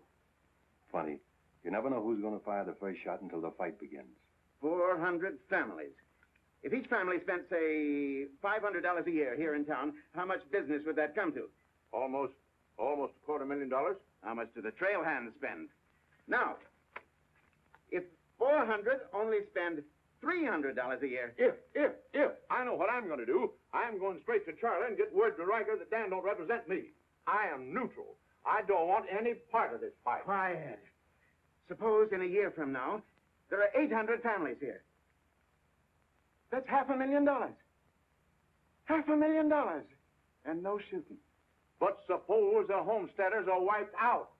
Funny. You never know who's going to fire the first shot until the fight begins. 400 families. If each family spent, say, $500 a year here in town, how much business would that come to? Almost $250,000. How much do the trail hands spend? Now, if 400 only spend $300 a year. If. I know what I'm going to do. I'm going straight to Charlie and get word to Riker that Dan don't represent me. I am neutral. I don't want any part of this fight. Quiet. Suppose in a year from now, there are 800 families here. That's $500,000. $500,000. And no shooting. But suppose the homesteaders are wiped out.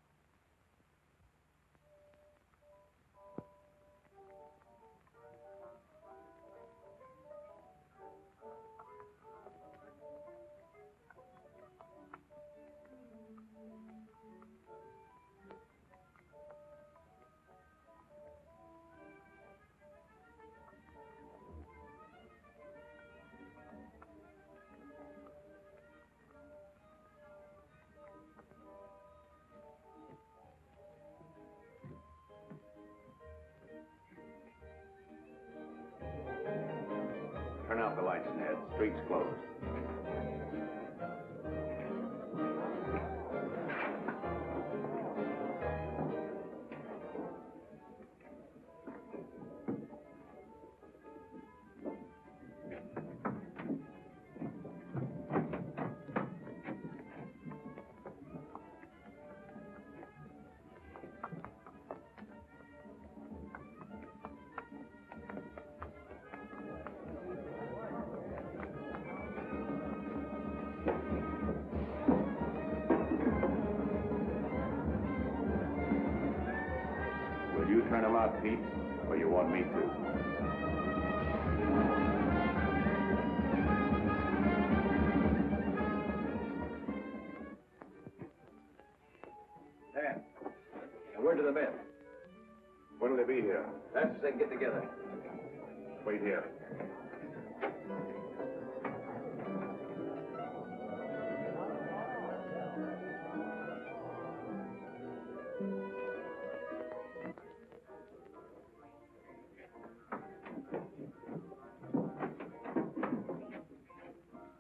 Turn out the lights, Ned. Street's closed. turn them out, Pete, or you want me to? Dan, a word to the men. When'll they be here? That's as they can get together. Wait here.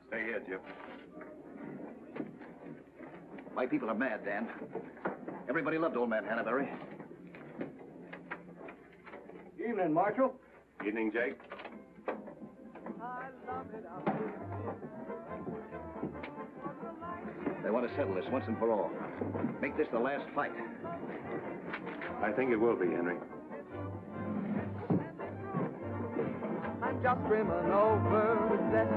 Stay here, Jim. My people are mad, Dan. Everybody loved old man Hannaberry. Evening, Marshal. Evening, Jake. They want to settle this once and for all. Make this the last fight. I think it will be, Henry. I'm just brimming over with zest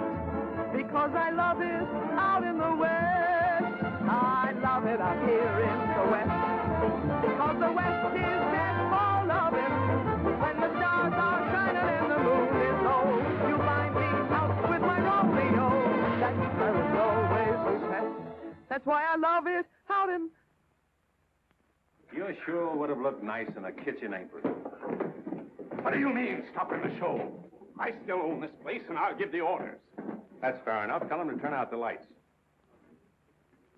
because I love it out in the west. I love it out here in the west because the west is meant for loving. When the stars are shining and the moon is low, you find me out with my Romeo. That's where it's always best. That's why I love it out in... You sure would have looked nice in a kitchen apron. What do you mean, stopping the show? I still own this place, and I'll give the orders. That's fair enough. Tell them to turn out the lights.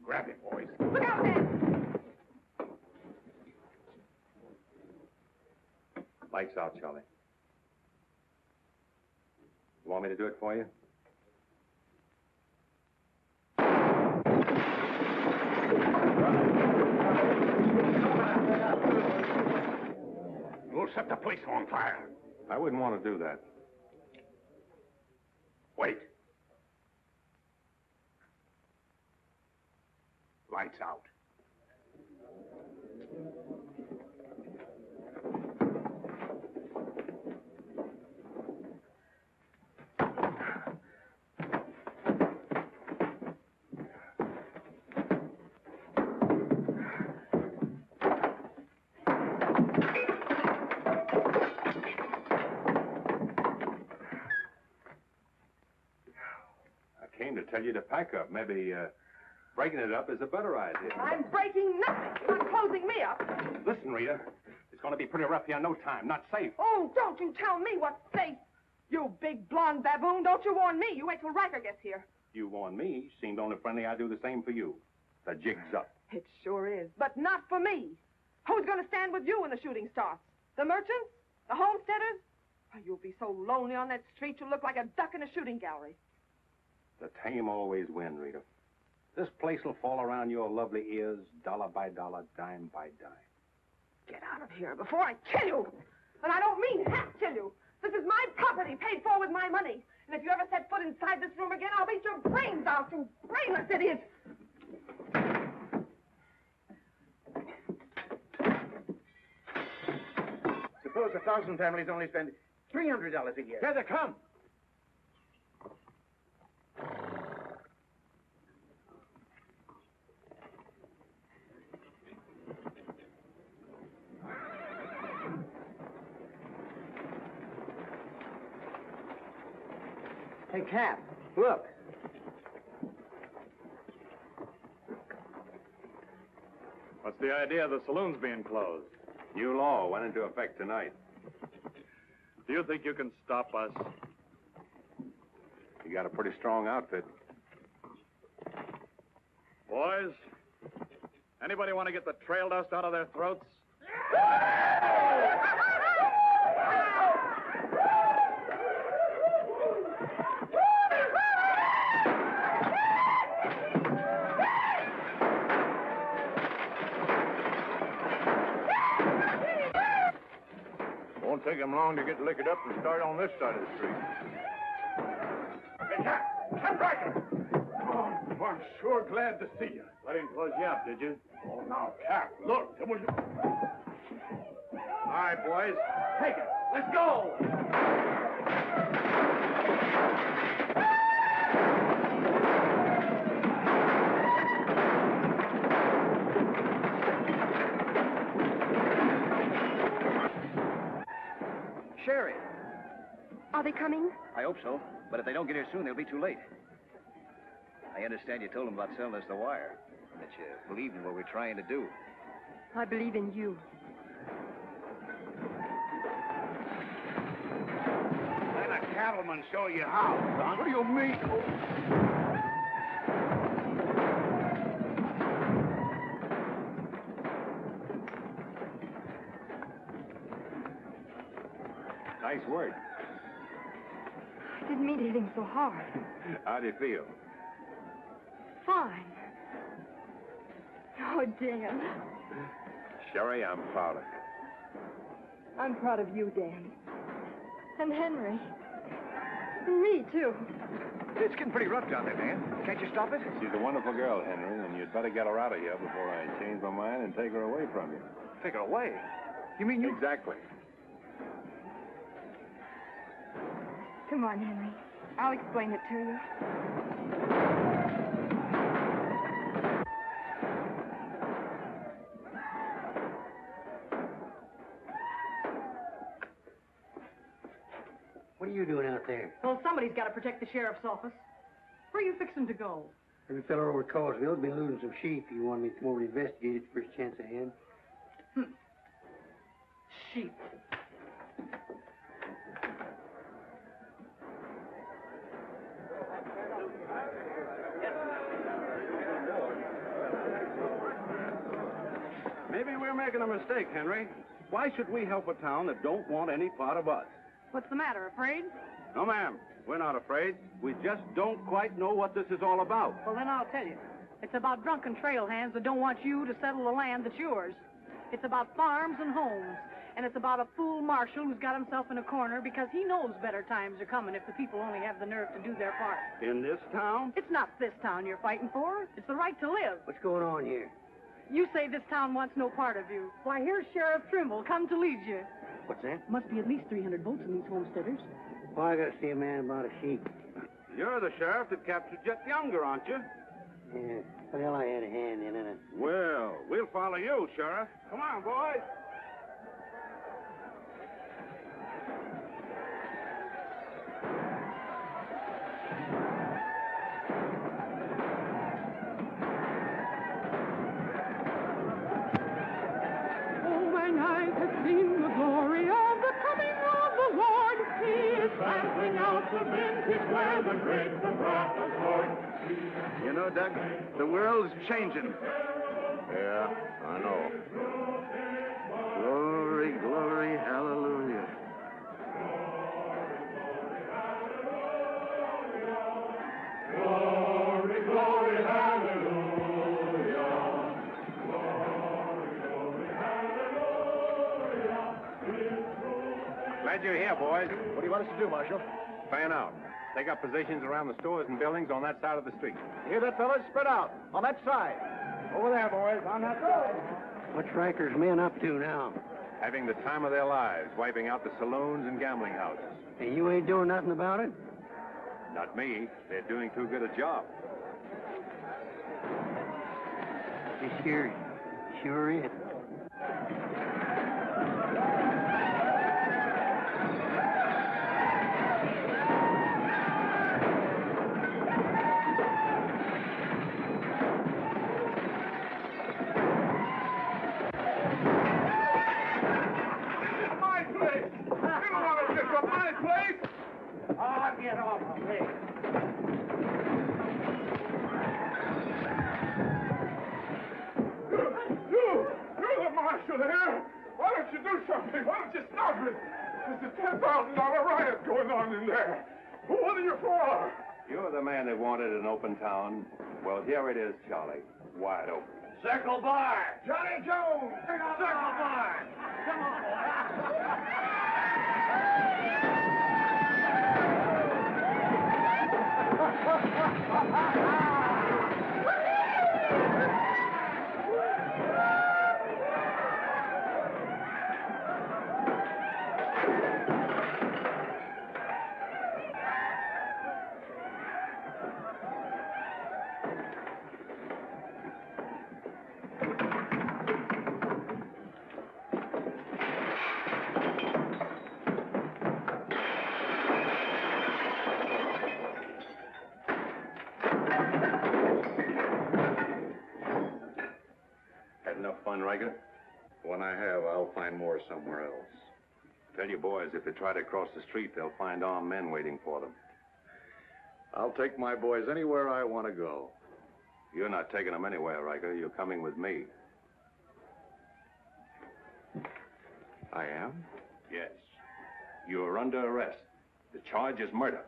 Grab it, boys. Look out, Dan! Lights out, Charlie. You want me to do it for you? You'll set the place on fire. I wouldn't want to do that. Wait. Lights out. I came to tell you to pack up. Maybe breaking it up is a better idea. I'm breaking nothing. You're not closing me up. Listen, Rita. It's going to be pretty rough here in no time. Not safe. Oh, don't you tell me what's safe. You big blonde baboon, don't you warn me. You wait till Riker gets here. You warn me. Seemed only friendly I'd do the same for you. The jig's up. It sure is, but not for me. Who's going to stand with you when the shooting starts? The merchants? The homesteaders? Oh, you'll be so lonely on that street you'll look like a duck in a shooting gallery. The tame always win, Rita. This place will fall around your lovely ears, dollar by dollar, dime by dime. Get out of here before I kill you. And I don't mean half kill you. This is my property, paid for with my money. And if you ever set foot inside this room again, I'll beat your brains out, you brainless idiot. Suppose 1,000 families only spend $300 a year. Here they come. Hey, Cap, look. What's the idea of the saloons being closed? New law went into effect tonight. Do you think you can stop us? You got a pretty strong outfit. Boys, anybody want to get the trail dust out of their throats? Won't take them long to get liquored up and start on this side of the street. Hey, Cap Riker! Oh, I'm sure glad to see you. I didn't close you up, did you? Oh, now, Cap, look, it was... All right, boys. Take it. Let's go! Are they coming? I hope so, but if they don't get here soon, they'll be too late. I understand you told them about selling us the wire, and that you believed in what we're trying to do. I believe in you. Let a cattleman show you how, son. What do you mean? Nice work. I didn't mean to hit him so hard. How do you feel? Fine. Oh, Dan. Sherry, I'm proud of you. I'm proud of you, Dan. And Henry. And me, too. It's getting pretty rough down there, Dan. Can't you stop it? She's a wonderful girl, Henry, and you'd better get her out of here before I change my mind and take her away from you. Take her away? You mean you... Exactly. Come on, Henry. I'll explain it to you. What are you doing out there? Well, somebody's got to protect the sheriff's office. Where are you fixing to go? Every fellow over at Carsville's been losing some sheep. You want me to come over and investigate it the first chance I had? Sheep. Maybe we're making a mistake, Henry. Why should we help a town that don't want any part of us? What's the matter, afraid? No, ma'am. We're not afraid. We just don't quite know what this is all about. Well, then I'll tell you. It's about drunken trail hands that don't want you to settle the land that's yours. It's about farms and homes. And it's about a fool marshal who's got himself in a corner because he knows better times are coming if the people only have the nerve to do their part. In this town? It's not this town you're fighting for. It's the right to live. What's going on here? You say this town wants no part of you. Why, here's Sheriff Trimble come to lead you. What's that? Must be at least 300 votes in these homesteaders. Well, I gotta see a man about a sheep. You're the sheriff that captured Jet Younger, aren't you? Yeah. Well, I had a hand in it. Well, we'll follow you, Sheriff. Come on, boys. Oh, mine eyes have seen the glory of the coming of the Lord. He is trampling out the vintage where the grapes of wrath is Lord. You know, Doug, the world's changing. Yeah, I know. Glory, glory, hallelujah. Glory, glory, hallelujah. Glad you're here, boys. What do you want us to do, Marshal? Fan out. Take up positions around the stores and buildings on that side of the street. You hear that, fellas? Spread out. On that side. Over there, boys. On that side. What's Riker's men up to now? Having the time of their lives, wiping out the saloons and gambling houses. And you ain't doing nothing about it? Not me. They're doing too good a job. You sure is. Get off of me. You're the marshal here. Why don't you do something? Why don't you stop it? There's a $10,000 riot going on in there. What are you for? You're the man that wanted an open town. Well, here it is, Charlie. Wide open. Circle Bar. Johnny Jones. Circle Bar. Come on, enough fun, Riker? When I have, I'll find more somewhere else. Tell your boys if they try to cross the street, they'll find armed men waiting for them. I'll take my boys anywhere I want to go. You're not taking them anywhere, Riker. You're coming with me. I am? Yes. You're under arrest. The charge is murder.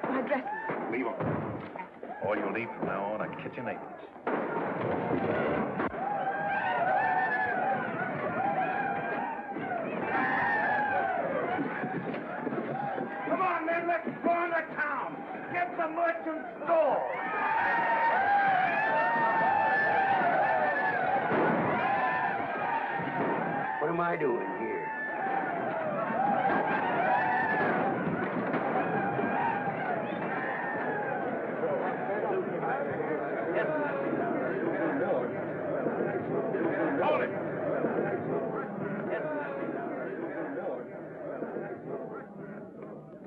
My dresses. Leave them. All you'll need from now on are kitchen aprons. Come on, men, let's go into town. Get the merchant store. What am I doing here? Hold it!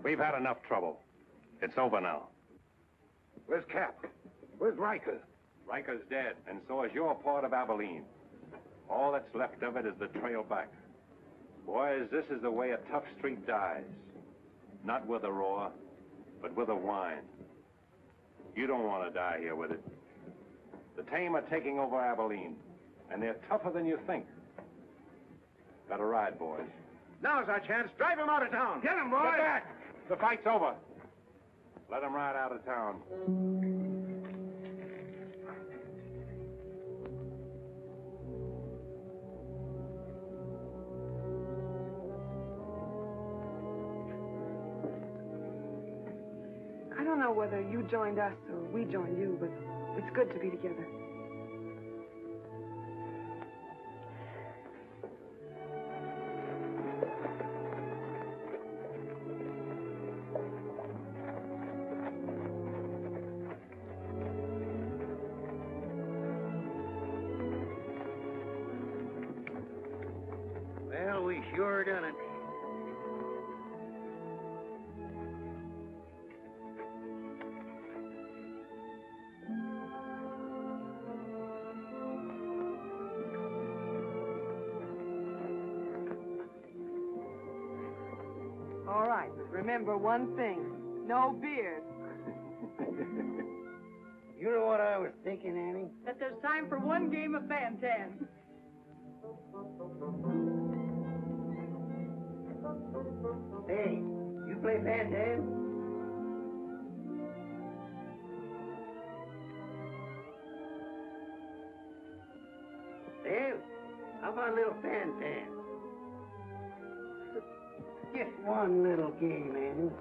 We've had enough trouble. It's over now. Where's Cap? Where's Riker? Riker's dead, and so is your part of Abilene. All that's left of it is the trail back. Boys, this is the way a tough street dies. Not with a roar, but with a whine. You don't want to die here with it. The tame are taking over Abilene, and they're tougher than you think. Got a ride, boys. Now's our chance. Drive him out of town. Get him, boys! Get back! The fight's over. Let him ride out of town. I don't know whether you joined us or we joined you, but it's good to be together. Well, we sure done it. All right, but remember one thing. No beard. You know what I was thinking, Annie? That there's time for one game of Fan-Tan. Hey, you play Fan-Tan? Well, how about a little Fan-Tan? Just one little game, Annie.